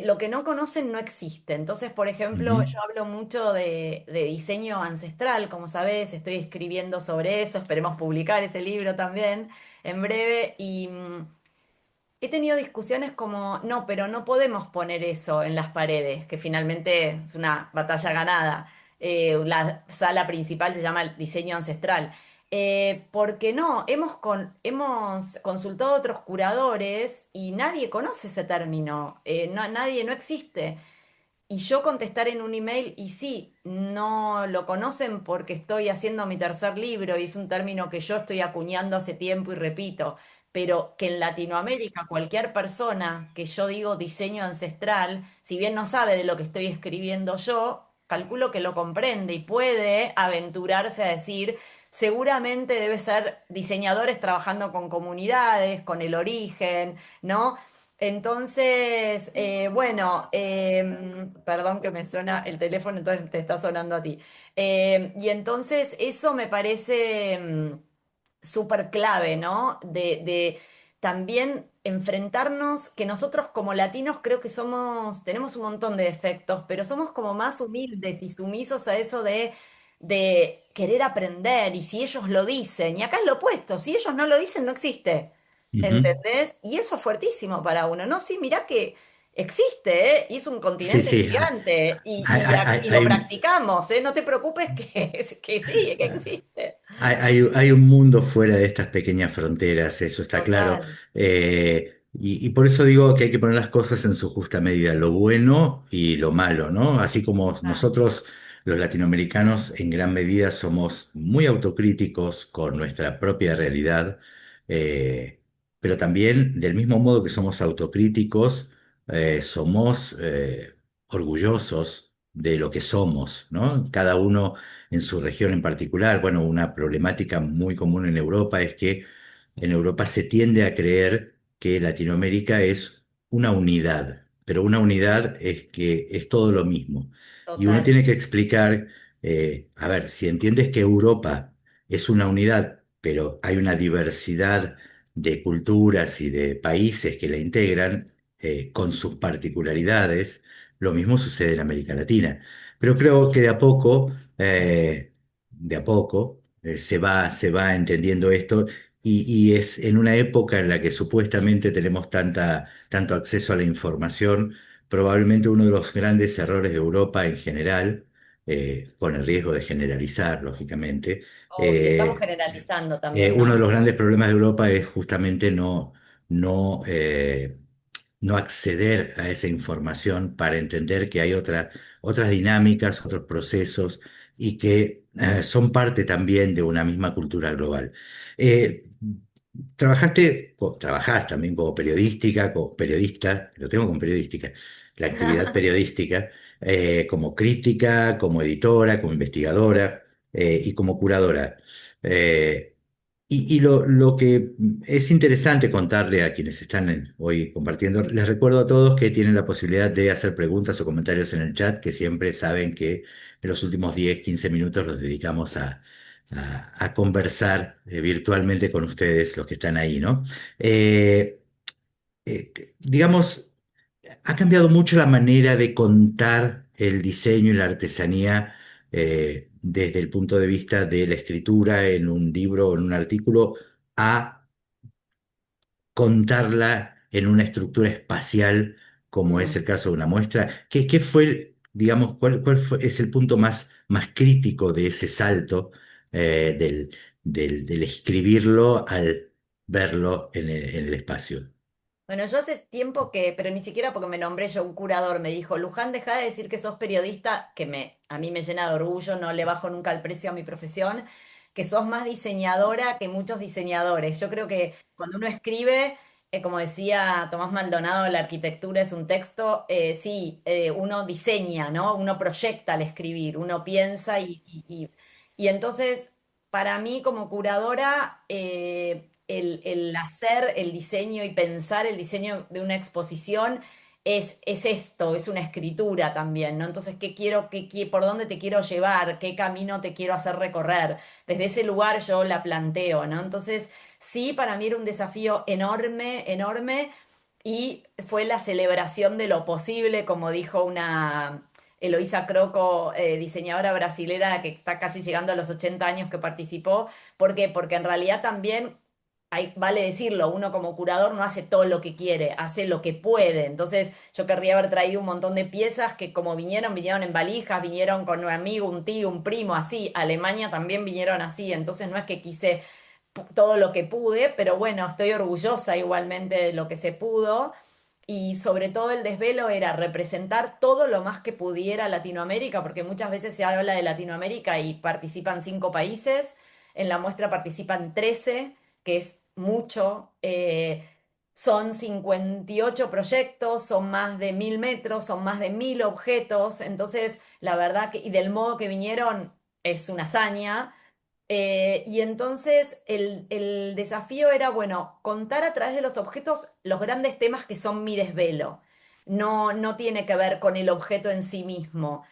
Lo que no conocen no existe. Entonces, por ejemplo, Ujú. yo hablo mucho de diseño ancestral, como sabes, estoy escribiendo sobre eso, esperemos publicar ese libro también en breve y... he tenido discusiones como, no, pero no podemos poner eso en las paredes, que finalmente es una batalla ganada. La sala principal se llama el diseño ancestral. Porque no, hemos consultado a otros curadores y nadie conoce ese término, nadie, no existe. Y yo contestar en un email, y sí, no lo conocen porque estoy haciendo mi tercer libro y es un término que yo estoy acuñando hace tiempo y repito, pero que en Latinoamérica cualquier persona que yo digo diseño ancestral, si bien no sabe de lo que estoy escribiendo yo, calculo que lo comprende y puede aventurarse a decir, seguramente debe ser diseñadores trabajando con comunidades, con el origen, ¿no? Entonces, bueno, perdón que me suena el teléfono, entonces te está sonando a ti. Y entonces eso me parece súper clave, ¿no? De también enfrentarnos, que nosotros como latinos creo que somos, tenemos un montón de defectos, pero somos como más humildes y sumisos a eso de querer aprender, y si ellos lo dicen, y acá es lo opuesto, si ellos no lo dicen, no existe. Ujú. ¿Entendés? Y eso es fuertísimo para uno, ¿no? Sí, mirá que existe, ¿eh? Y es un Sí, continente sí, gigante hay, hay- y lo hay- practicamos, ¿eh? No te preocupes que, que sí, que existe. hay un mundo fuera de estas pequeñas fronteras, eso está claro. Total. Y por eso digo que hay que poner las cosas en su justa medida, lo bueno y lo malo, ¿no? Así como Ah, nosotros, los latinoamericanos, en gran medida somos muy autocríticos con nuestra propia realidad, eh, pero también del mismo modo que somos autocríticos, somos orgullosos de lo que somos, ¿no? Cada uno en su región en particular. Bueno, una problemática muy común en Europa es que en Europa se tiende a creer que Latinoamérica es una unidad, pero una unidad es que es todo lo mismo. Y uno total, tiene que explicar, a ver, si entiendes que Europa es una unidad, pero hay una diversidad de culturas y de países que la integran, con sus particularidades, lo mismo sucede en América Latina. Pero creo que de a poco, se va entendiendo esto y es en una época en la que supuestamente tenemos tanto acceso a la información, probablemente uno de los grandes errores de Europa en general, con el riesgo de generalizar, lógicamente, obvio, estamos eh, generalizando también, uno de ¿no? los grandes problemas de Europa es justamente no, no acceder a esa información para entender que hay otras dinámicas, otros procesos y que son parte también de una misma cultura global. Eh, trabajás también como periodista, lo tengo como periodística, la actividad periodística, como crítica, como editora, como investigadora, y como curadora. Eh, y lo que es interesante contarle a quienes están hoy compartiendo, les recuerdo a todos que tienen la posibilidad de hacer preguntas o comentarios en el chat, que siempre saben que en los últimos 10, 15 minutos los dedicamos a conversar virtualmente con ustedes, los que están ahí, ¿no? Eh, digamos, ha cambiado mucho la manera de contar el diseño y la artesanía, desde el punto de vista de la escritura en un libro o en un artículo a contarla en una estructura espacial, como es Mm. el caso de una muestra. ¿Qué fue, digamos, es el punto más crítico de ese salto, del escribirlo al verlo en el espacio? Bueno, yo hace tiempo que, pero ni siquiera porque me nombré yo, un curador me dijo, Luján, deja de decir que sos periodista, a mí me llena de orgullo, no le bajo nunca el precio a mi profesión, que sos más diseñadora que muchos diseñadores. Yo creo que cuando uno escribe, como decía Tomás Maldonado, la arquitectura es un texto, sí, uno diseña, ¿no? Uno proyecta al escribir, uno piensa y entonces, para mí como curadora, el hacer el diseño y pensar el diseño de una exposición es esto, es una escritura también, ¿no? Entonces, ¿qué quiero, por dónde te quiero llevar? ¿Qué camino te quiero hacer recorrer? Desde ese lugar yo la planteo, ¿no? Entonces, sí, para mí era un desafío enorme, enorme, y fue la celebración de lo posible, como dijo una Eloísa Croco, diseñadora brasilera que está casi llegando a los 80 años que participó. ¿Por qué? Porque en realidad también, vale decirlo, uno como curador no hace todo lo que quiere, hace lo que puede. Entonces yo querría haber traído un montón de piezas que como vinieron en valijas, vinieron con un amigo, un tío, un primo, así. Alemania también vinieron así. Entonces no es que quise todo lo que pude, pero bueno, estoy orgullosa igualmente de lo que se pudo. Y sobre todo el desvelo era representar todo lo más que pudiera Latinoamérica, porque muchas veces se habla de Latinoamérica y participan 5 países, en la muestra participan 13, que es mucho. Son 58 proyectos, son más de 1000 metros, son más de 1000 objetos. Entonces, la verdad que, y del modo que vinieron, es una hazaña. Y entonces el desafío era, bueno, contar a través de los objetos los grandes temas que son mi desvelo. No, no tiene que ver con el objeto en sí mismo,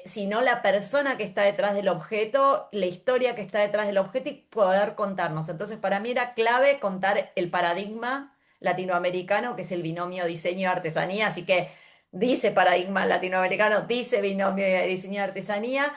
sino la persona que está detrás del objeto, la historia que está detrás del objeto y poder contarnos. Entonces, para mí era clave contar el paradigma latinoamericano, que es el binomio diseño-artesanía. Así que dice paradigma latinoamericano, dice binomio de diseño-artesanía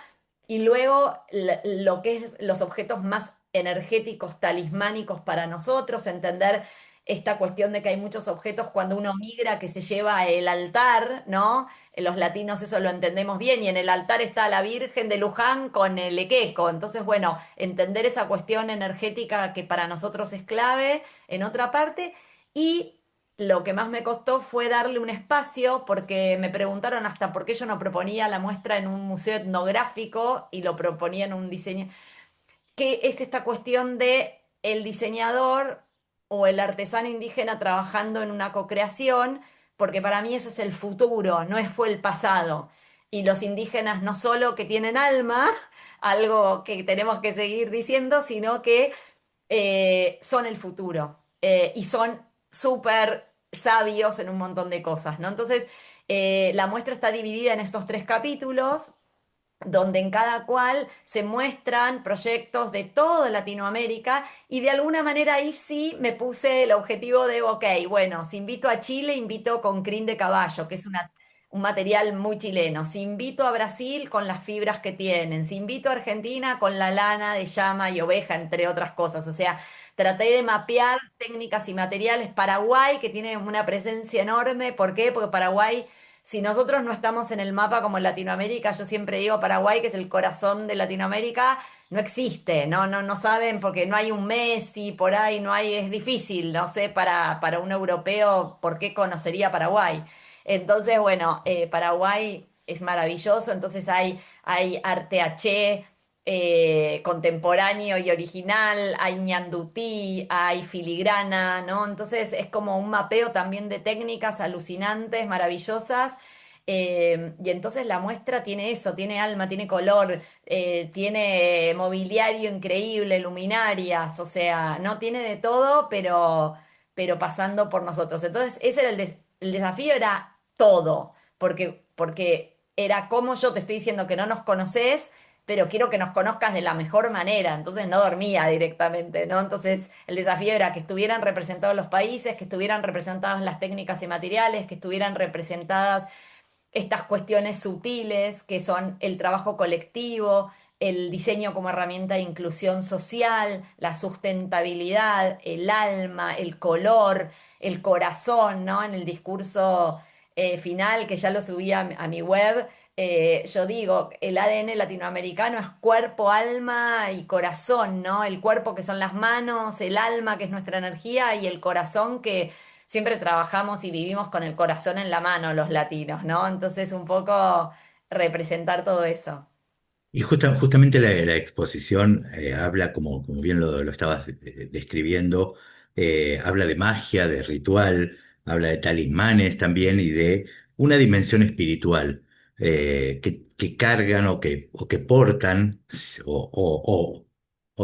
y luego lo que es los objetos más energéticos, talismánicos para nosotros, entender esta cuestión de que hay muchos objetos cuando uno migra que se lleva el altar, ¿no? Los latinos eso lo entendemos bien y en el altar está la Virgen de Luján con el equeco. Entonces, bueno, entender esa cuestión energética que para nosotros es clave en otra parte y lo que más me costó fue darle un espacio porque me preguntaron hasta por qué yo no proponía la muestra en un museo etnográfico y lo proponía en un diseño, que es esta cuestión de el diseñador o el artesano indígena trabajando en una cocreación, porque para mí eso es el futuro, no fue el pasado. Y los indígenas no solo que tienen alma, algo que tenemos que seguir diciendo, sino que son el futuro y son súper sabios en un montón de cosas, ¿no? Entonces, la muestra está dividida en estos tres capítulos donde en cada cual se muestran proyectos de toda Latinoamérica y de alguna manera ahí sí me puse el objetivo de, ok, bueno, si invito a Chile, invito con crin de caballo, que es un material muy chileno. Si invito a Brasil, con las fibras que tienen. Si invito a Argentina, con la lana de llama y oveja, entre otras cosas. O sea, traté de mapear técnicas y materiales. Paraguay, que tiene una presencia enorme. ¿Por qué? Porque Paraguay, si nosotros no estamos en el mapa como en Latinoamérica, yo siempre digo Paraguay, que es el corazón de Latinoamérica, no existe, no saben porque no hay un Messi por ahí, no hay, es difícil, no sé, para un europeo por qué conocería Paraguay. Entonces, bueno, Paraguay es maravilloso, entonces hay arte H contemporáneo y original, hay ñandutí, hay filigrana, ¿no? Entonces es como un mapeo también de técnicas alucinantes, maravillosas. Y entonces la muestra tiene eso, tiene alma, tiene color, tiene mobiliario increíble, luminarias, o sea, no tiene de todo, pero pasando por nosotros. Entonces, ese era el desafío, era todo, porque era como yo te estoy diciendo que no nos conoces, pero quiero que nos conozcas de la mejor manera, entonces no dormía directamente, ¿no? Entonces el desafío era que estuvieran representados los países, que estuvieran representadas las técnicas y materiales, que estuvieran representadas estas cuestiones sutiles que son el trabajo colectivo, el diseño como herramienta de inclusión social, la sustentabilidad, el alma, el color, el corazón, ¿no? En el discurso final, que ya lo subí a mi web, yo digo, el ADN latinoamericano es cuerpo, alma y corazón, ¿no? El cuerpo que son las manos, el alma que es nuestra energía y el corazón que siempre trabajamos y vivimos con el corazón en la mano los latinos, ¿no? Entonces un poco representar todo eso. Y justamente la exposición habla, como bien lo estabas describiendo, habla de magia, de ritual, habla de talismanes también y de una dimensión espiritual que cargan o que portan o,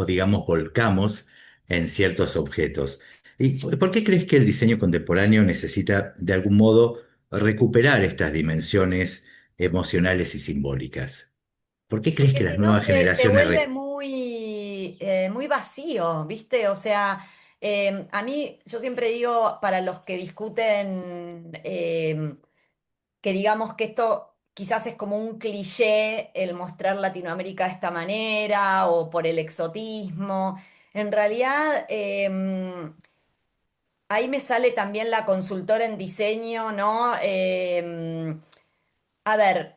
digamos volcamos en ciertos objetos. ¿Y por qué crees que el diseño contemporáneo necesita de algún modo recuperar estas dimensiones emocionales y simbólicas? ¿Por qué crees Porque que las si no nuevas se generaciones... vuelve muy vacío, ¿viste? O sea, a mí, yo siempre digo para los que discuten que digamos que esto quizás es como un cliché el mostrar Latinoamérica de esta manera o por el exotismo. En realidad, ahí me sale también la consultora en diseño, ¿no? A ver,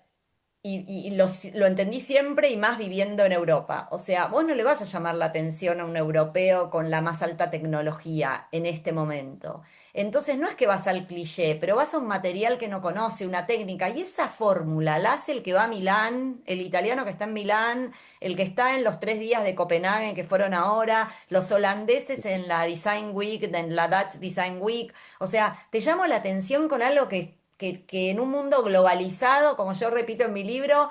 y lo entendí siempre y más viviendo en Europa. O sea, vos no le vas a llamar la atención a un europeo con la más alta tecnología en este momento. Entonces no es que vas al cliché, pero vas a un material que no conoce, una técnica, y esa fórmula la hace el que va a Milán, el italiano que está en Milán, el que está en los 3 días de Copenhague que fueron ahora, los holandeses en la Design Week, en la Dutch Design Week. O sea, te llamo la atención con algo que en un mundo globalizado, como yo repito en mi libro,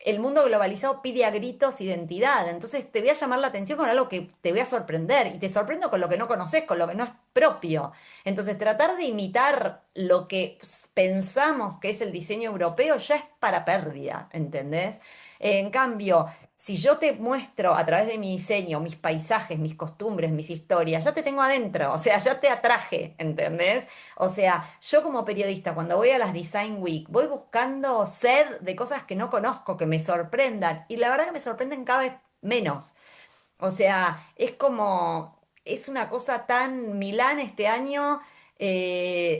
el mundo globalizado pide a gritos identidad. Entonces te voy a llamar la atención con algo que te voy a sorprender. Y te sorprendo con lo que no conoces, con lo que no es propio. Entonces tratar de imitar lo que pensamos que es el diseño europeo ya es para pérdida, ¿entendés? En cambio, si yo te muestro a través de mi diseño, mis paisajes, mis costumbres, mis historias, ya te tengo adentro, o sea, ya te atraje, ¿entendés? O sea, yo como periodista, cuando voy a las Design Week, voy buscando sed de cosas que no conozco, que me sorprendan, y la verdad que me sorprenden cada vez menos. O sea, es como, es una cosa tan Milán este año,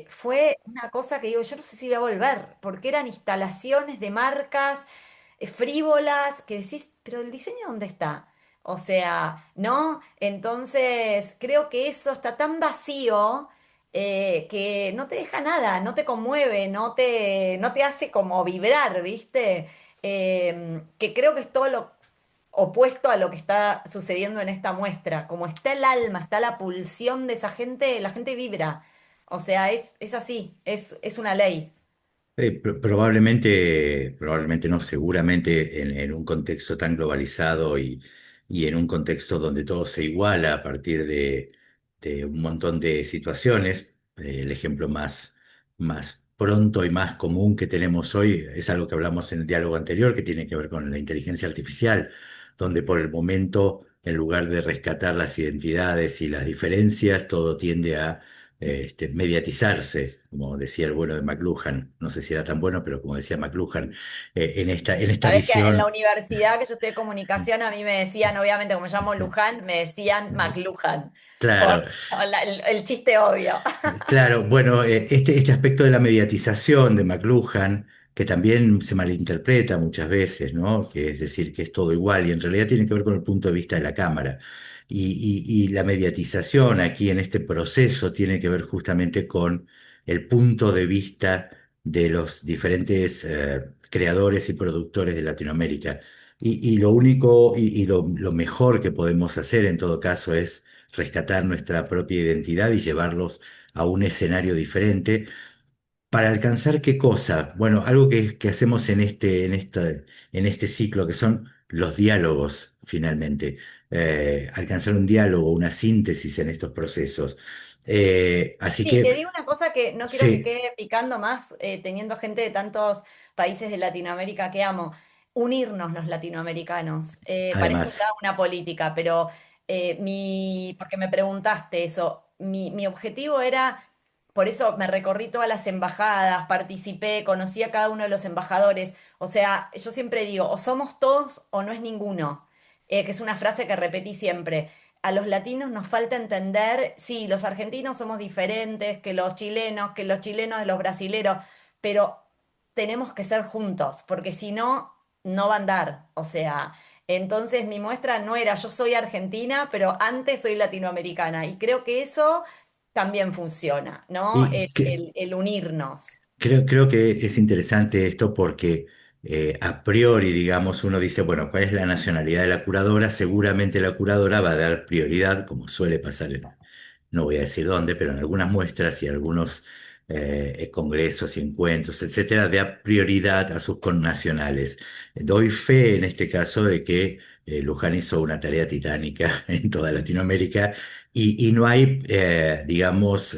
fue una cosa que digo, yo no sé si voy a volver, porque eran instalaciones de marcas frívolas que decís, pero el diseño ¿dónde está? O sea, ¿no? Entonces, creo que eso está tan vacío que no te deja nada, no te conmueve, no te hace como vibrar, ¿viste? Que creo que es todo lo opuesto a lo que está sucediendo en esta muestra. Como está el alma, está la pulsión de esa gente, la gente vibra. O sea, es así, es una ley. Probablemente no, seguramente en un contexto tan globalizado y en un contexto donde todo se iguala a partir de un montón de situaciones, el ejemplo más pronto y más común que tenemos hoy es algo que hablamos en el diálogo anterior, que tiene que ver con la inteligencia artificial, donde por el momento, en lugar de rescatar las identidades y las diferencias, todo tiende a mediatizarse, como decía el bueno de McLuhan. No sé si era tan bueno, pero como decía McLuhan, en esta Sabés que en la visión. universidad que yo estudié comunicación, a mí me decían, obviamente, como me llamo Luján, me decían McLuhan, Claro, por el chiste obvio. claro, bueno, este aspecto de la mediatización de McLuhan, que también se malinterpreta muchas veces, ¿no? Que es decir, que es todo igual, y en realidad tiene que ver con el punto de vista de la cámara. Y la mediatización aquí en este proceso tiene que ver justamente con el punto de vista de los diferentes creadores y productores de Latinoamérica. Y lo único y lo mejor que podemos hacer en todo caso es rescatar nuestra propia identidad y llevarlos a un escenario diferente. ¿Para alcanzar qué cosa? Bueno, algo que hacemos en este ciclo, que son los diálogos, finalmente. Alcanzar un diálogo, una síntesis en estos procesos. Así Sí, te que, digo una cosa que no quiero que sí, quede picando más, teniendo gente de tantos países de Latinoamérica que amo. Unirnos los latinoamericanos. Parece ya además, una política, pero porque me preguntaste eso, mi objetivo era, por eso me recorrí todas las embajadas, participé, conocí a cada uno de los embajadores. O sea, yo siempre digo, o somos todos o no es ninguno, que es una frase que repetí siempre. A los latinos nos falta entender, sí, los argentinos somos diferentes que los chilenos de los brasileros, pero tenemos que ser juntos, porque si no, no va a andar. O sea, entonces mi muestra no era yo soy argentina, pero antes soy latinoamericana. Y creo que eso también funciona, ¿no? y que, El unirnos. creo que es interesante esto porque a priori, digamos, uno dice, bueno, ¿cuál es la nacionalidad de la curadora? Seguramente la curadora va a dar prioridad, como suele pasar no voy a decir dónde, pero en algunas muestras y algunos congresos y encuentros, etcétera, da prioridad a sus connacionales. Doy fe en este caso de que Luján hizo una tarea titánica en toda Latinoamérica y no hay, digamos,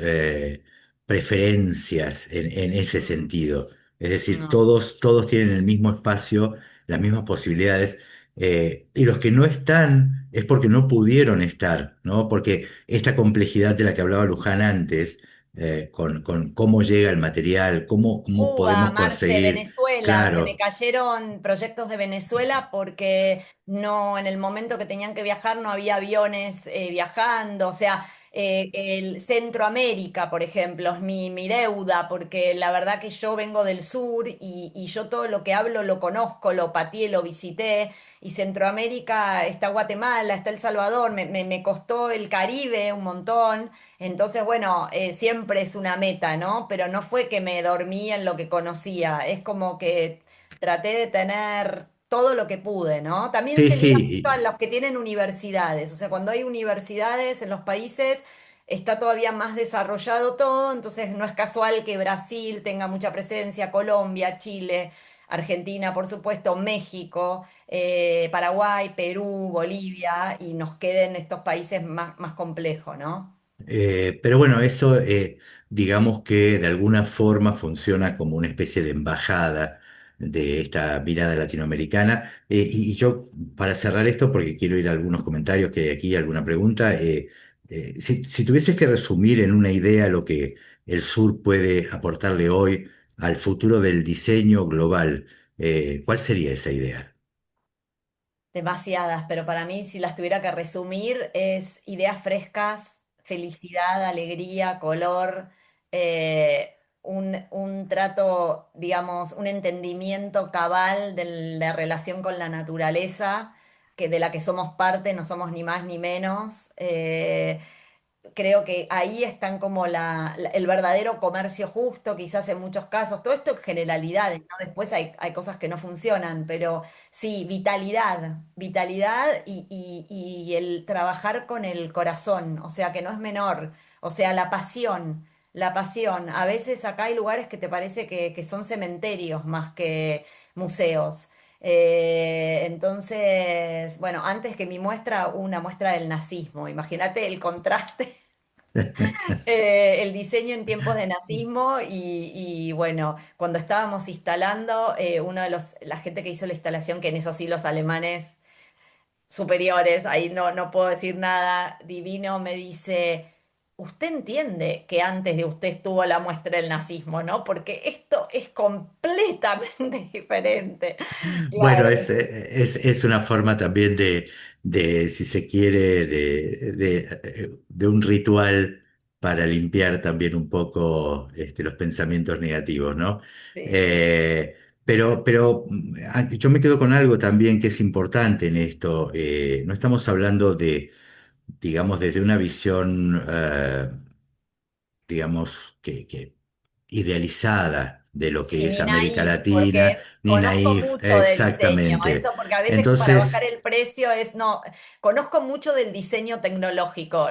preferencias en ese Mm, sentido. Es decir, no. todos tienen el mismo espacio, las mismas posibilidades. Y los que no están es porque no pudieron estar, ¿no? Porque esta complejidad de la que hablaba Luján antes, con cómo llega el material, cómo Cuba, podemos Marce, conseguir, Venezuela, se me claro, cayeron proyectos de Venezuela porque no, en el momento que tenían que viajar no había aviones viajando, o sea, el Centroamérica, por ejemplo, es mi deuda, porque la verdad que yo vengo del sur y yo todo lo que hablo lo conozco, lo pateé, lo visité, y Centroamérica está Guatemala, está El Salvador, me costó el Caribe un montón. Entonces, bueno, siempre es una meta, ¿no? Pero no fue que me dormí en lo que conocía, es como que traté de tener todo lo que pude, ¿no? También Sí, se liga mucho a sí. los que tienen universidades, o sea, cuando hay universidades en los países está todavía más desarrollado todo, entonces no es casual que Brasil tenga mucha presencia, Colombia, Chile, Argentina, por supuesto, México, Paraguay, Perú, Bolivia, y nos queden estos países más complejos, ¿no? Pero bueno, eso digamos que de alguna forma funciona como una especie de embajada de esta mirada latinoamericana. Y yo, para cerrar esto, porque quiero ir a algunos comentarios que hay aquí, alguna pregunta, si tuvieses que resumir en una idea lo que el sur puede aportarle hoy al futuro del diseño global, ¿cuál sería esa idea? Demasiadas, pero para mí, si las tuviera que resumir, es ideas frescas, felicidad, alegría, color, un trato, digamos, un entendimiento cabal de la relación con la naturaleza, que de la que somos parte, no somos ni más ni menos. Creo que ahí están como el verdadero comercio justo, quizás en muchos casos. Todo esto en generalidades, ¿no? Después hay cosas que no funcionan, pero sí, vitalidad, vitalidad y el trabajar con el corazón, o sea, que no es menor, o sea, la pasión, la pasión. A veces acá hay lugares que te parece que son cementerios más que museos. Entonces, bueno, antes que mi muestra, una muestra del nazismo. Imagínate el contraste, el diseño en tiempos de nazismo y, bueno, cuando estábamos instalando, uno de la gente que hizo la instalación, que en eso sí los alemanes superiores, ahí no puedo decir nada, divino, me dice, usted entiende que antes de usted estuvo la muestra del nazismo, ¿no? Porque esto es completamente diferente. Bueno, Claro, es una forma también si se quiere, de un ritual para limpiar también un poco los pensamientos negativos, ¿no? sí. Eh, pero yo me quedo con algo también que es importante en esto. No estamos hablando digamos, desde una visión, digamos, que idealizada de lo que Sí, es ni América naif, Latina, porque ni conozco naif, mucho de diseño, exactamente. eso porque a veces para bajar Entonces, el precio es, no, conozco mucho del diseño tecnológico,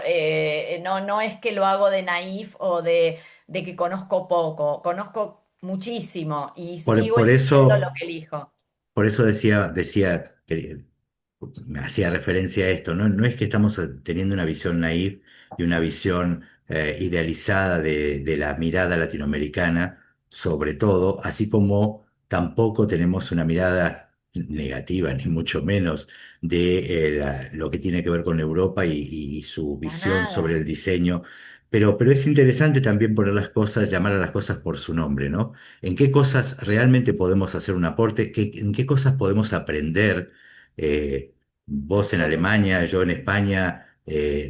no es que lo hago de naif o de que conozco poco, conozco muchísimo y por, sigo por eligiendo lo eso, que elijo. por eso me hacía referencia a esto, ¿no? No es que estamos teniendo una visión naif y una visión idealizada de la mirada latinoamericana, sobre todo, así como tampoco tenemos una mirada negativa, ni mucho menos, de lo que tiene que ver con Europa y su Para visión sobre el nada, diseño. Pero es interesante también poner las cosas, llamar a las cosas por su nombre, ¿no? ¿En qué cosas realmente podemos hacer un aporte? ¿En qué cosas podemos aprender? Vos en absoluto. Alemania, yo en España,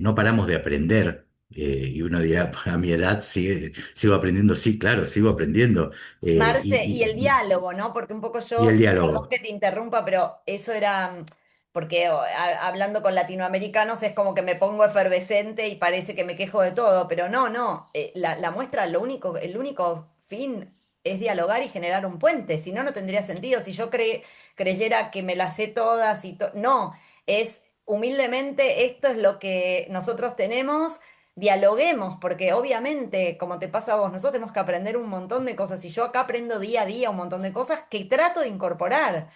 no paramos de aprender. Y uno dirá, a mi edad sigo aprendiendo. Sí, claro, sigo aprendiendo. Eh, Marce, y y, el diálogo, ¿no? Porque un poco y el yo, perdón diálogo. que te interrumpa, pero eso era, porque hablando con latinoamericanos es como que me pongo efervescente y parece que me quejo de todo, pero no, la muestra, el único fin es dialogar y generar un puente, si no, no tendría sentido. Si yo creyera que me las sé todas no, es humildemente esto es lo que nosotros tenemos, dialoguemos, porque obviamente, como te pasa a vos, nosotros tenemos que aprender un montón de cosas y yo acá aprendo día a día un montón de cosas que trato de incorporar,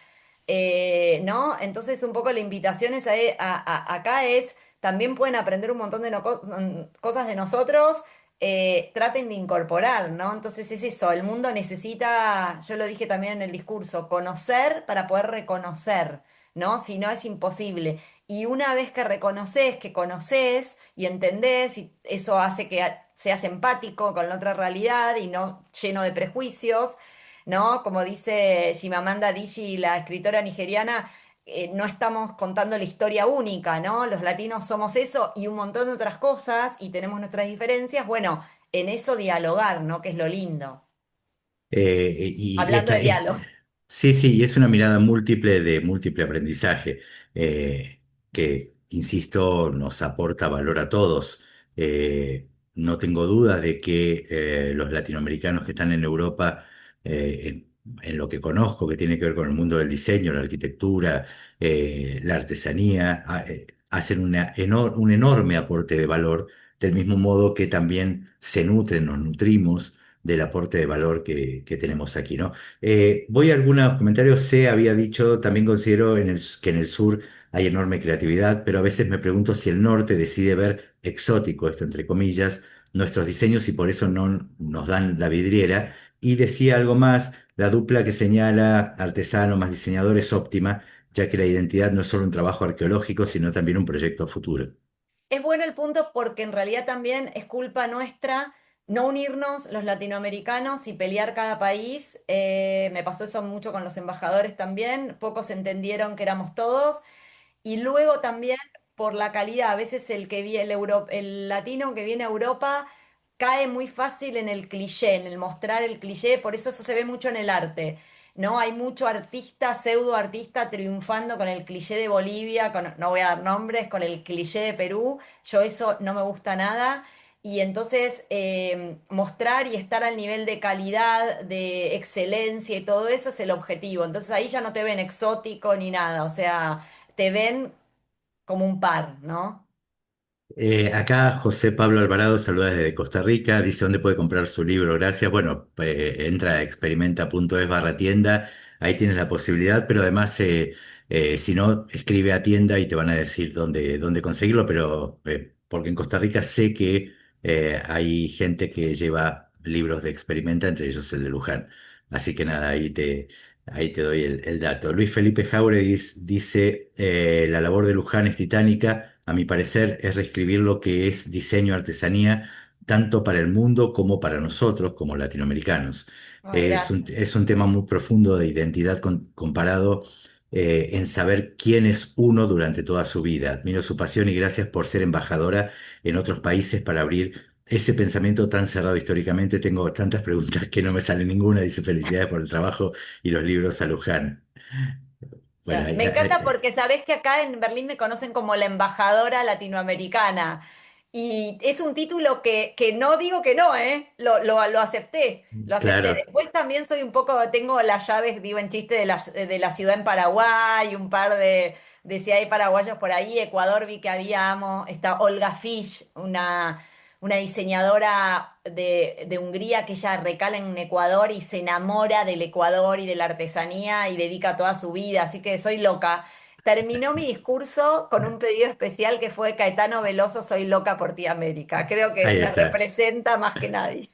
¿no? Entonces un poco la invitación es acá es, también pueden aprender un montón de cosas de nosotros. Traten de incorporar, ¿no? Entonces es eso, el mundo necesita, yo lo dije también en el discurso, conocer para poder reconocer, ¿no? Si no es imposible. Y una vez que reconoces, que conoces y entendés, y eso hace que seas empático con la otra realidad y no lleno de prejuicios, ¿no? Como dice Chimamanda Adichie, la escritora nigeriana, no estamos contando la historia única, ¿no? Los latinos somos eso y un montón de otras cosas y tenemos nuestras diferencias. Bueno, en eso dialogar, ¿no? Que es lo lindo. Y Hablando de diálogo. sí, sí, y es una mirada múltiple de múltiple aprendizaje, que, insisto, nos aporta valor a todos. no tengo dudas de que los latinoamericanos que están en Europa, en lo que conozco, que tiene que ver con el mundo del diseño, la arquitectura, la artesanía, hacen un enorme aporte de valor, del mismo modo que también se nutren, nos nutrimos del aporte de valor que tenemos aquí, ¿no? Voy a algunos comentarios. Se había dicho, también considero que en el sur hay enorme creatividad, pero a veces me pregunto si el norte decide ver exótico, esto entre comillas, nuestros diseños y por eso no nos dan la vidriera. Y decía algo más, la dupla que señala artesano más diseñador es óptima, ya que la identidad no es solo un trabajo arqueológico, sino también un proyecto a futuro. Es bueno el punto porque en realidad también es culpa nuestra no unirnos los latinoamericanos y pelear cada país. Me pasó eso mucho con los embajadores también. Pocos entendieron que éramos todos. Y luego también por la calidad, a veces el latino que viene a Europa cae muy fácil en el cliché, en el mostrar el cliché, por eso se ve mucho en el arte, ¿no? Hay mucho artista, pseudo artista triunfando con el cliché de Bolivia, no voy a dar nombres, con el cliché de Perú, yo eso no me gusta nada. Y entonces mostrar y estar al nivel de calidad, de excelencia y todo eso es el objetivo. Entonces ahí ya no te ven exótico ni nada, o sea, te ven como un par, ¿no? Acá José Pablo Alvarado saluda desde Costa Rica, dice dónde puede comprar su libro, gracias. Bueno, entra a experimenta.es/tienda, ahí tienes la posibilidad, pero además, si no, escribe a tienda y te van a decir dónde conseguirlo, pero porque en Costa Rica sé que hay gente que lleva libros de Experimenta, entre ellos el de Luján. Así que nada, ahí te doy el dato. Luis Felipe Jauregui dice, la labor de Luján es titánica. A mi parecer, es reescribir lo que es diseño artesanía, tanto para el mundo como para nosotros, como latinoamericanos. Ay, gracias. Es un tema muy profundo de identidad comparado en saber quién es uno durante toda su vida. Admiro su pasión y gracias por ser embajadora en otros países para abrir ese pensamiento tan cerrado históricamente. Tengo tantas preguntas que no me sale ninguna. Dice felicidades por el trabajo y los libros a Luján. Bueno, Me encanta porque sabés que acá en Berlín me conocen como la embajadora latinoamericana. Y es un título que no digo que no, ¿eh? Lo acepté, lo acepté. claro. Después también soy un poco, tengo las llaves, digo en chiste, de la ciudad en Paraguay, un par de si hay paraguayos por ahí. Ecuador vi que había, amo, está Olga Fisch, una diseñadora de Hungría que ella recala en Ecuador y se enamora del Ecuador y de la artesanía y dedica toda su vida, así que soy loca. Terminó mi discurso con un pedido especial que fue Caetano Veloso, Soy loca por ti, América. Creo que Ahí me está. representa más que nadie.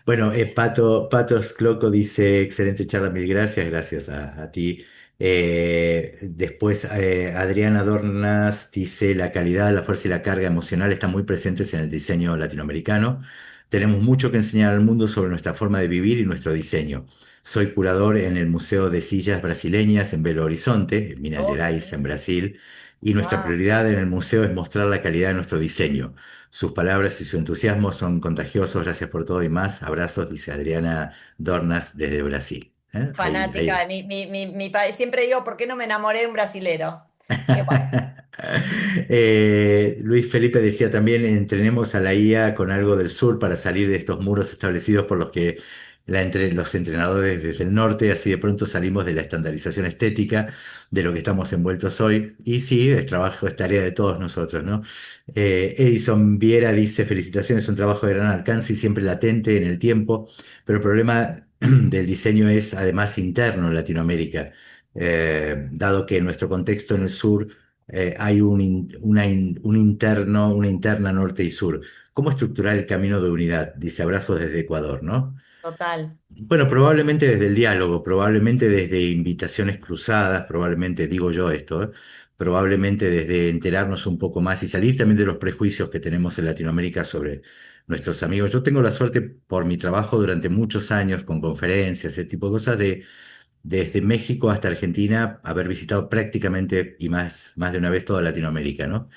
Bueno, Patos Cloco dice, excelente charla, mil gracias, gracias a ti. Después, Adriana Dornas dice, la calidad, la fuerza y la carga emocional están muy presentes en el diseño latinoamericano. Tenemos mucho que enseñar al mundo sobre nuestra forma de vivir y nuestro diseño. Soy curador en el Museo de Sillas Brasileñas en Belo Horizonte, en Minas Oh, qué Gerais, en lindo. Brasil, y nuestra Wow. prioridad en el museo es mostrar la calidad de nuestro diseño. Sus palabras y su entusiasmo son contagiosos. Gracias por todo y más. Abrazos, dice Adriana Dornas desde Brasil. ¿Eh? Fanática. Siempre digo, ¿por qué no me enamoré de un brasilero? Qué bueno. Luis Felipe decía también, entrenemos a la IA con algo del sur para salir de estos muros establecidos por los que los entrenadores desde el norte, así de pronto salimos de la estandarización estética de lo que estamos envueltos hoy. Y sí, es trabajo, es tarea de todos nosotros, ¿no? Edison Viera dice, felicitaciones, un trabajo de gran alcance y siempre latente en el tiempo, pero el problema del diseño es además interno en Latinoamérica, dado que en nuestro contexto en el sur hay un interno, una interna norte y sur. ¿Cómo estructurar el camino de unidad? Dice abrazos desde Ecuador, ¿no? Total. Bueno, probablemente desde el diálogo, probablemente desde invitaciones cruzadas, probablemente, digo yo esto, probablemente desde enterarnos un poco más y salir también de los prejuicios que tenemos en Latinoamérica sobre nuestros amigos. Yo tengo la suerte por mi trabajo durante muchos años con conferencias, ese tipo de cosas, de desde México hasta Argentina, haber visitado prácticamente y más de una vez toda Latinoamérica, ¿no?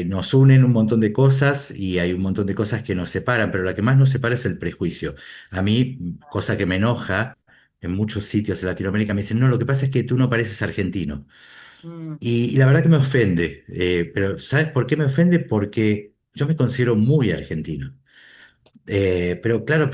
Nos unen un montón de cosas y hay un montón de cosas que nos separan, pero la que más nos separa es el prejuicio. A mí, cosa que me enoja, en muchos sitios en Latinoamérica me dicen, no, lo que pasa es que tú no pareces argentino. Mm, Y la verdad que me ofende, pero ¿sabes por qué me ofende? Porque yo me considero muy argentino. Pero claro,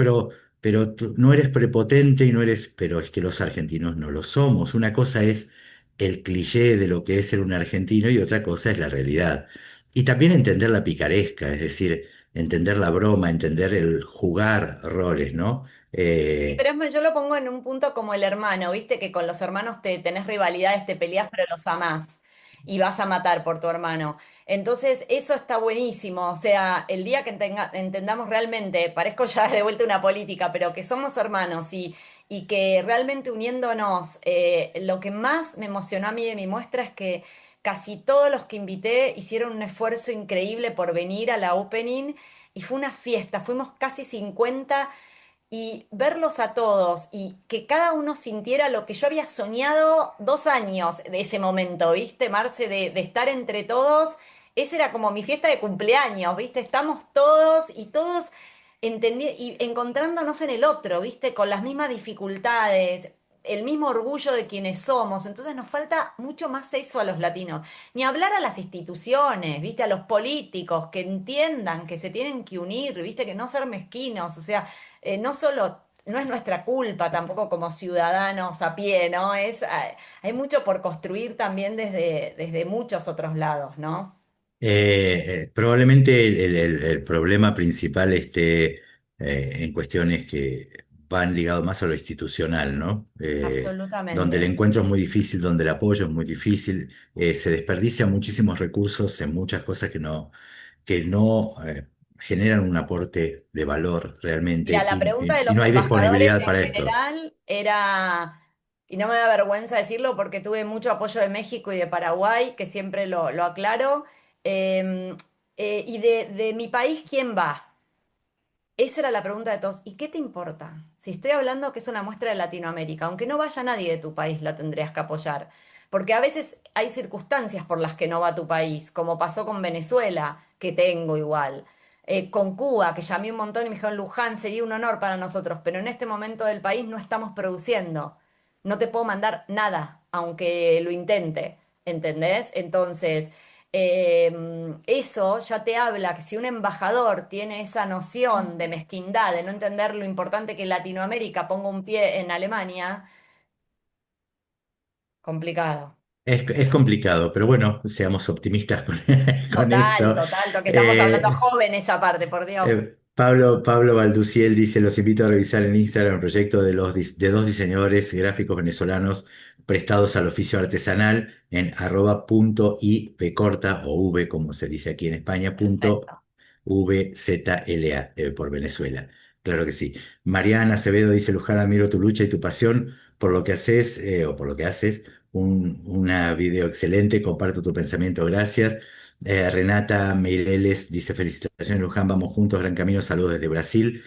pero tú no eres prepotente y no eres, pero es que los argentinos no lo somos. Una cosa es el cliché de lo que es ser un argentino y otra cosa es la realidad. Y también entender la picaresca, es decir, entender la broma, entender el jugar roles, ¿no? Sí, pero yo lo pongo en un punto como el hermano, viste que con los hermanos te tenés rivalidades, te peleás, pero los amás y vas a matar por tu hermano. Entonces, eso está buenísimo. O sea, el día que entendamos realmente, parezco ya de vuelta una política, pero que somos hermanos y que realmente uniéndonos, lo que más me emocionó a mí de mi muestra es que casi todos los que invité hicieron un esfuerzo increíble por venir a la opening y fue una fiesta, fuimos casi 50 y verlos a todos y que cada uno sintiera lo que yo había soñado 2 años de ese momento, ¿viste, Marce? De estar entre todos. Esa era como mi fiesta de cumpleaños, ¿viste? Estamos todos y todos y encontrándonos en el otro, ¿viste? Con las mismas dificultades, el mismo orgullo de quienes somos. Entonces nos falta mucho más eso a los latinos. Ni hablar a las instituciones, ¿viste? A los políticos que entiendan que se tienen que unir, ¿viste? Que no ser mezquinos, o sea no solo, no es nuestra culpa tampoco como ciudadanos a pie, ¿no? Hay mucho por construir también desde muchos otros lados, ¿no? Probablemente el problema principal esté en cuestiones que van ligados más a lo institucional, ¿no? Donde el Absolutamente. encuentro es muy difícil, donde el apoyo es muy difícil, se desperdician muchísimos recursos en muchas cosas que no generan un aporte de valor realmente Mira, la pregunta de y los no hay embajadores disponibilidad en para esto. general era, y no me da vergüenza decirlo porque tuve mucho apoyo de México y de Paraguay, que siempre lo aclaro, eh, y de mi país, ¿quién va? Esa era la pregunta de todos. ¿Y qué te importa? Si estoy hablando que es una muestra de Latinoamérica, aunque no vaya nadie de tu país, la tendrías que apoyar. Porque a veces hay circunstancias por las que no va tu país, como pasó con Venezuela, que tengo igual. Con Cuba, que llamé un montón y me dijeron, Luján, sería un honor para nosotros, pero en este momento del país no estamos produciendo. No te puedo mandar nada, aunque lo intente. ¿Entendés? Entonces. Eso ya te habla que si un embajador tiene esa noción de mezquindad, de no entender lo importante que Latinoamérica ponga un pie en Alemania, complicado. Es complicado, pero bueno, seamos optimistas con Total, esto. total, lo que estamos hablando Eh, jóvenes aparte, por Dios. Pablo Balduciel dice, los invito a revisar en Instagram el proyecto de dos diseñadores gráficos venezolanos prestados al oficio artesanal en arroba punto y v corta o v, como se dice aquí en España, punto Perfecto. VZLA, por Venezuela. Claro que sí. Mariana Acevedo dice, Luján, admiro tu lucha y tu pasión por lo que haces, o por lo que haces. Una video excelente, comparto tu pensamiento, gracias. Renata Meireles dice felicitaciones Luján, vamos juntos, gran camino, saludos desde Brasil.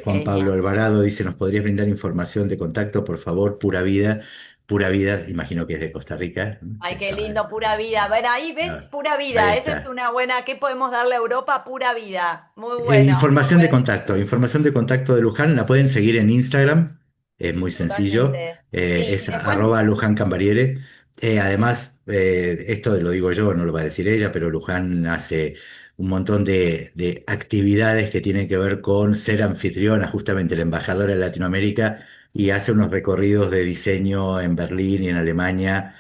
Juan Pablo Genial. Alvarado dice, ¿nos podrías brindar información de contacto, por favor? Pura vida, imagino que es de Costa Rica, ¿no? Ay, qué lindo, pura vida. Bueno, ahí ves, Ah, pura ahí vida. Esa es está. una buena. ¿Qué podemos darle a Europa? Pura vida. Muy bueno, muy bueno. Información de contacto de Luján, la pueden seguir en Instagram, es muy sencillo, Totalmente. Sí, y es después, arroba Luján Cambariere. Además, esto lo digo yo, no lo va a decir ella, pero Luján hace un montón de actividades que tienen que ver con ser anfitriona, justamente la embajadora de Latinoamérica, y hace unos recorridos de diseño en Berlín y en Alemania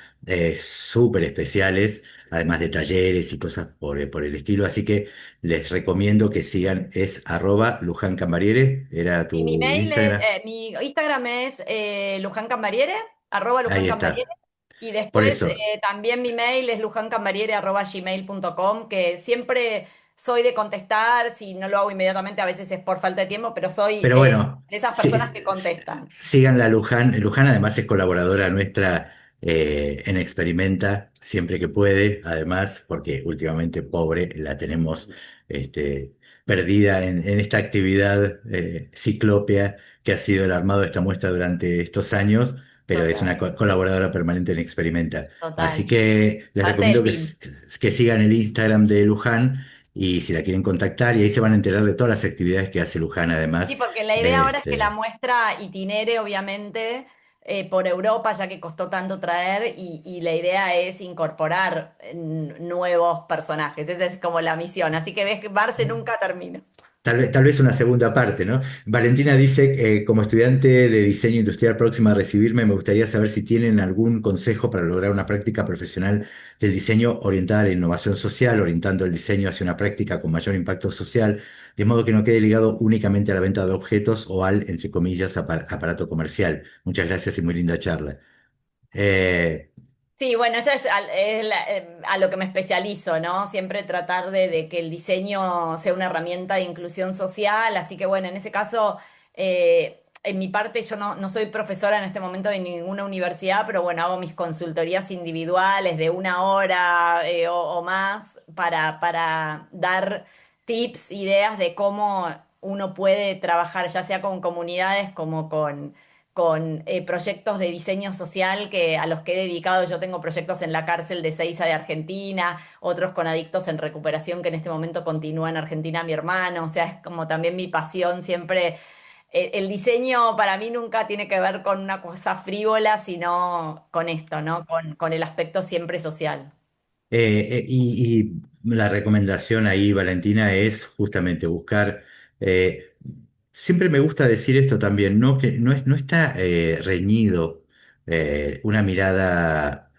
súper especiales, además de talleres y cosas por el estilo, así que... Les recomiendo que sigan, es arroba Luján Cambariere, era y mi tu mail, Instagram. mi Instagram es Luján Cambariere, @Luján Ahí Cambariere. está. Y Por después eso. también mi mail es lujancambariere@gmail.com, que siempre soy de contestar, si no lo hago inmediatamente, a veces es por falta de tiempo, pero soy Pero bueno, de esas personas que contestan. sigan la Luján. Luján además es colaboradora nuestra en Experimenta siempre que puede, además, porque últimamente, pobre, la tenemos este, perdida en esta actividad ciclópea que ha sido el armado de esta muestra durante estos años, pero es una Total, colaboradora permanente en Experimenta. Así total. que les Parte recomiendo del team. que sigan el Instagram de Luján. Y si la quieren contactar, y ahí se van a enterar de todas las actividades que hace Luján, Sí, además. porque la idea ahora es que la Este, muestra itinere, obviamente, por Europa, ya que costó tanto traer, y la idea es incorporar nuevos personajes. Esa es como la misión. Así que ves que Marce nunca termina. Tal vez una segunda parte, ¿no? Valentina dice, como estudiante de diseño industrial próxima a recibirme, me gustaría saber si tienen algún consejo para lograr una práctica profesional del diseño orientada a la innovación social, orientando el diseño hacia una práctica con mayor impacto social, de modo que no quede ligado únicamente a la venta de objetos o al, entre comillas, aparato comercial. Muchas gracias y muy linda charla. Eh, Sí, bueno, eso es, a lo que me especializo, ¿no? Siempre tratar de que el diseño sea una herramienta de inclusión social, así que bueno, en ese caso, en mi parte yo no soy profesora en este momento de ninguna universidad, pero bueno, hago mis consultorías individuales de una hora o más para dar tips, ideas de cómo uno puede trabajar, ya sea con comunidades como con proyectos de diseño social a los que he dedicado. Yo tengo proyectos en la cárcel de Seiza de Argentina, otros con adictos en recuperación que en este momento continúa en Argentina mi hermano. O sea, es como también mi pasión siempre. El diseño para mí nunca tiene que ver con una cosa frívola, sino con esto, ¿no? Con el aspecto siempre social. y la recomendación ahí, Valentina, es justamente buscar, siempre me gusta decir esto también, no, que no está reñido una mirada,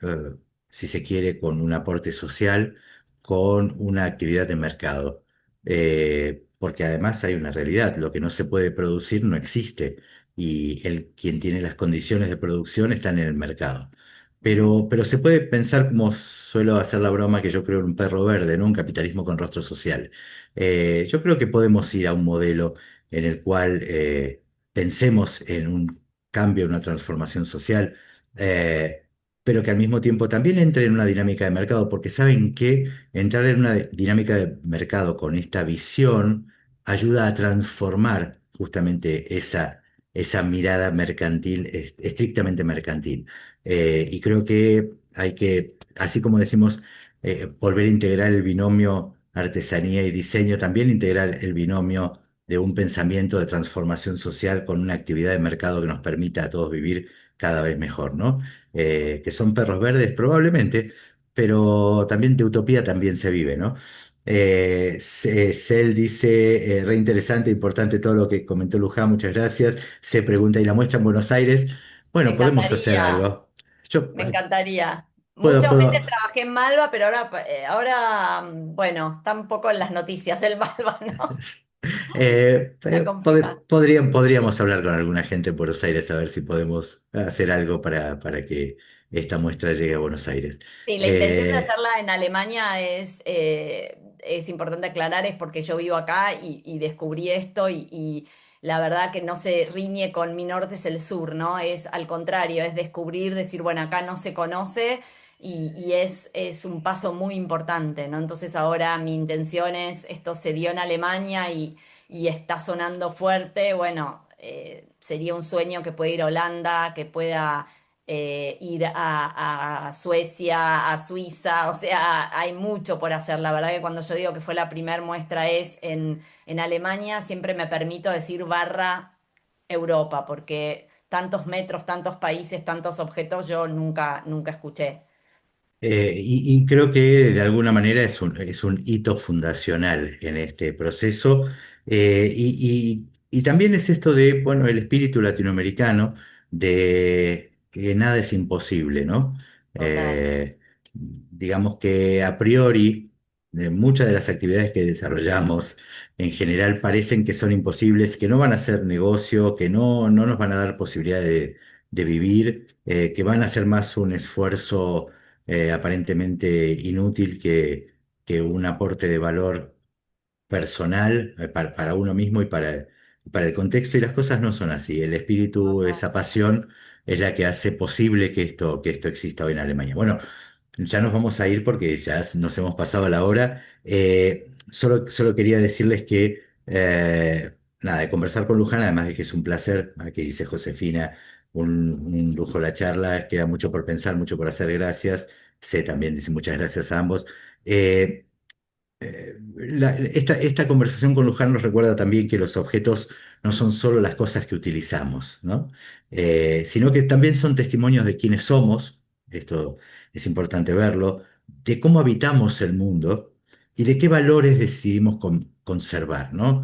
si se quiere, con un aporte social, con una actividad de mercado. Porque además hay una realidad, lo que no se puede producir no existe y quien tiene las condiciones de producción está en el mercado. Pero se puede pensar, como suelo hacer la broma, que yo creo en un perro verde, ¿no? Un capitalismo con rostro social. Yo creo que podemos ir a un modelo en el cual pensemos en un cambio, una transformación social, eh, pero que al mismo tiempo también entre en una dinámica de mercado, porque saben que entrar en una dinámica de mercado con esta visión ayuda a transformar justamente esa mirada mercantil, estrictamente mercantil. Y creo que hay que, así como decimos, volver a integrar el binomio artesanía y diseño, también integrar el binomio de un pensamiento de transformación social con una actividad de mercado que nos permita a todos vivir cada vez mejor, ¿no? Que son perros verdes probablemente, pero también de utopía también se vive, ¿no? Cel dice, re interesante, importante todo lo que comentó Luján, muchas gracias. Se pregunta, ¿y la muestra en Buenos Aires? Me Bueno, podemos hacer encantaría, algo. Yo me encantaría. Muchas veces puedo, trabajé en Malva, pero bueno, está un poco en las noticias el Malva, ¿no? Está complicado. podríamos hablar con alguna gente en Buenos Aires a ver si podemos hacer algo para que esta muestra llegue a Buenos Aires. Sí, la intención de hacerla en Alemania es importante aclarar, es porque yo vivo acá y descubrí esto y la verdad que no se riñe con mi norte es el sur, ¿no? Es al contrario, es descubrir, decir, bueno, acá no se conoce es un paso muy importante, ¿no? Entonces ahora mi intención es, esto se dio en Alemania y está sonando fuerte, bueno, sería un sueño que pueda ir a Holanda, que pueda ir a Suecia, a Suiza, o sea, hay mucho por hacer. La verdad que cuando yo digo que fue la primer muestra es en Alemania, siempre me permito decir barra Europa, porque tantos metros, tantos países, tantos objetos, yo nunca escuché. y creo que de alguna manera es un hito fundacional en este proceso. Y también es esto de, bueno, el espíritu latinoamericano de que nada es imposible, ¿no? Total. Digamos que a priori, muchas de las actividades que desarrollamos en general parecen que son imposibles, que no van a ser negocio, que no nos van a dar posibilidad de vivir, que van a ser más un esfuerzo aparentemente inútil que un aporte de valor personal para uno mismo y para el contexto, y las cosas no son así. El espíritu, Total. esa pasión, es la que hace posible que esto exista hoy en Alemania. Bueno, ya nos vamos a ir porque ya nos hemos pasado la hora. Solo quería decirles que, nada, de conversar con Luján, además de que es un placer, que dice Josefina, un lujo la charla, queda mucho por pensar, mucho por hacer, gracias. Sé también, dice muchas gracias a ambos. Esta conversación con Luján nos recuerda también que los objetos no son solo las cosas que utilizamos, ¿no? Sino que también son testimonios de quiénes somos, esto es importante verlo, de cómo habitamos el mundo y de qué valores decidimos conservar, ¿no?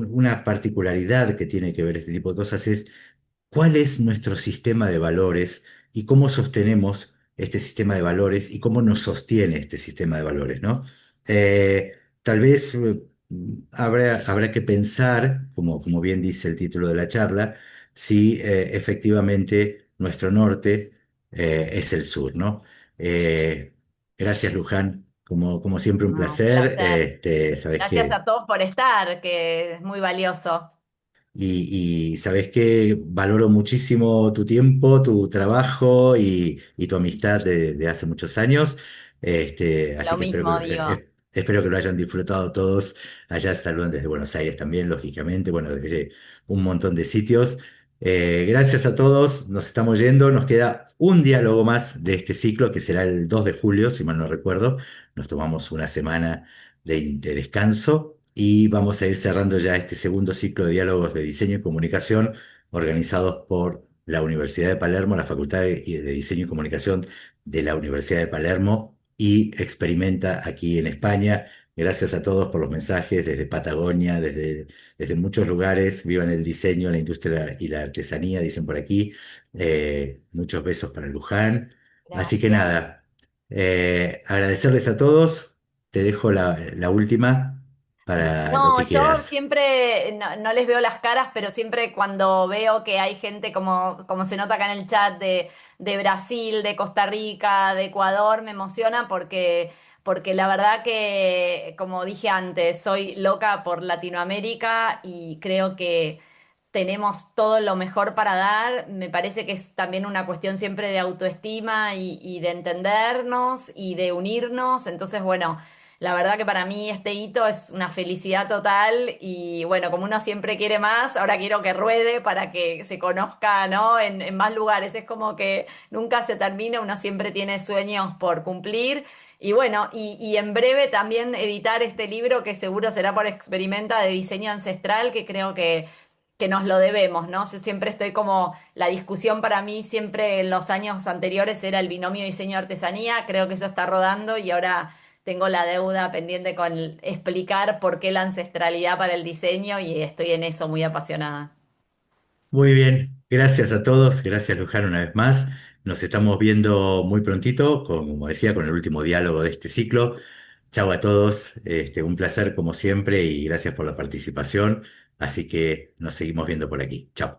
Una particularidad que tiene que ver este tipo de cosas es cuál es nuestro sistema de valores y cómo sostenemos este sistema de valores y cómo nos sostiene este sistema de valores, ¿no? Tal vez habrá que pensar, como bien dice el título de la charla, si efectivamente nuestro norte es el sur, ¿no? Eh, Gracias, Luján. Como siempre, un No, un placer. placer. Sabes Gracias a que todos por estar, que es muy valioso. y sabes que valoro muchísimo tu tiempo, tu trabajo y tu amistad de hace muchos años. Así Lo que mismo digo. espero que lo hayan disfrutado todos. Allá saludan desde Buenos Aires también, lógicamente, bueno, desde un montón de sitios. Gracias a todos, nos estamos yendo. Nos queda un diálogo más de este ciclo que será el 2 de julio, si mal no recuerdo. Nos tomamos una semana de descanso y vamos a ir cerrando ya este segundo ciclo de diálogos de diseño y comunicación organizados por la Universidad de Palermo, la Facultad de Diseño y Comunicación de la Universidad de Palermo y Experimenta aquí en España. Gracias a todos por los mensajes desde Patagonia, desde muchos lugares. Vivan el diseño, la industria y la artesanía, dicen por aquí. Muchos besos para Luján. Así que Gracias. nada, agradecerles a todos. Te dejo la última para lo No, que yo quieras. siempre, no les veo las caras, pero siempre cuando veo que hay gente como se nota acá en el chat de Brasil, de Costa Rica, de Ecuador, me emociona porque la verdad que, como dije antes, soy loca por Latinoamérica y creo que tenemos todo lo mejor para dar. Me parece que es también una cuestión siempre de autoestima y de entendernos y de unirnos. Entonces, bueno. La verdad que para mí este hito es una felicidad total y bueno, como uno siempre quiere más, ahora quiero que ruede para que se conozca, ¿no? En más lugares. Es como que nunca se termina, uno siempre tiene sueños por cumplir. Y bueno, y en breve también editar este libro que seguro será por Experimenta de diseño ancestral, que creo que nos lo debemos, ¿no? Yo siempre estoy como, la discusión para mí siempre en los años anteriores era el binomio diseño-artesanía, creo que eso está rodando y ahora tengo la deuda pendiente con explicar por qué la ancestralidad para el diseño y estoy en eso muy apasionada. Muy bien, gracias a todos, gracias Luján una vez más. Nos estamos viendo muy prontito, como decía, con el último diálogo de este ciclo. Chau a todos, un placer como siempre y gracias por la participación. Así que nos seguimos viendo por aquí. Chao.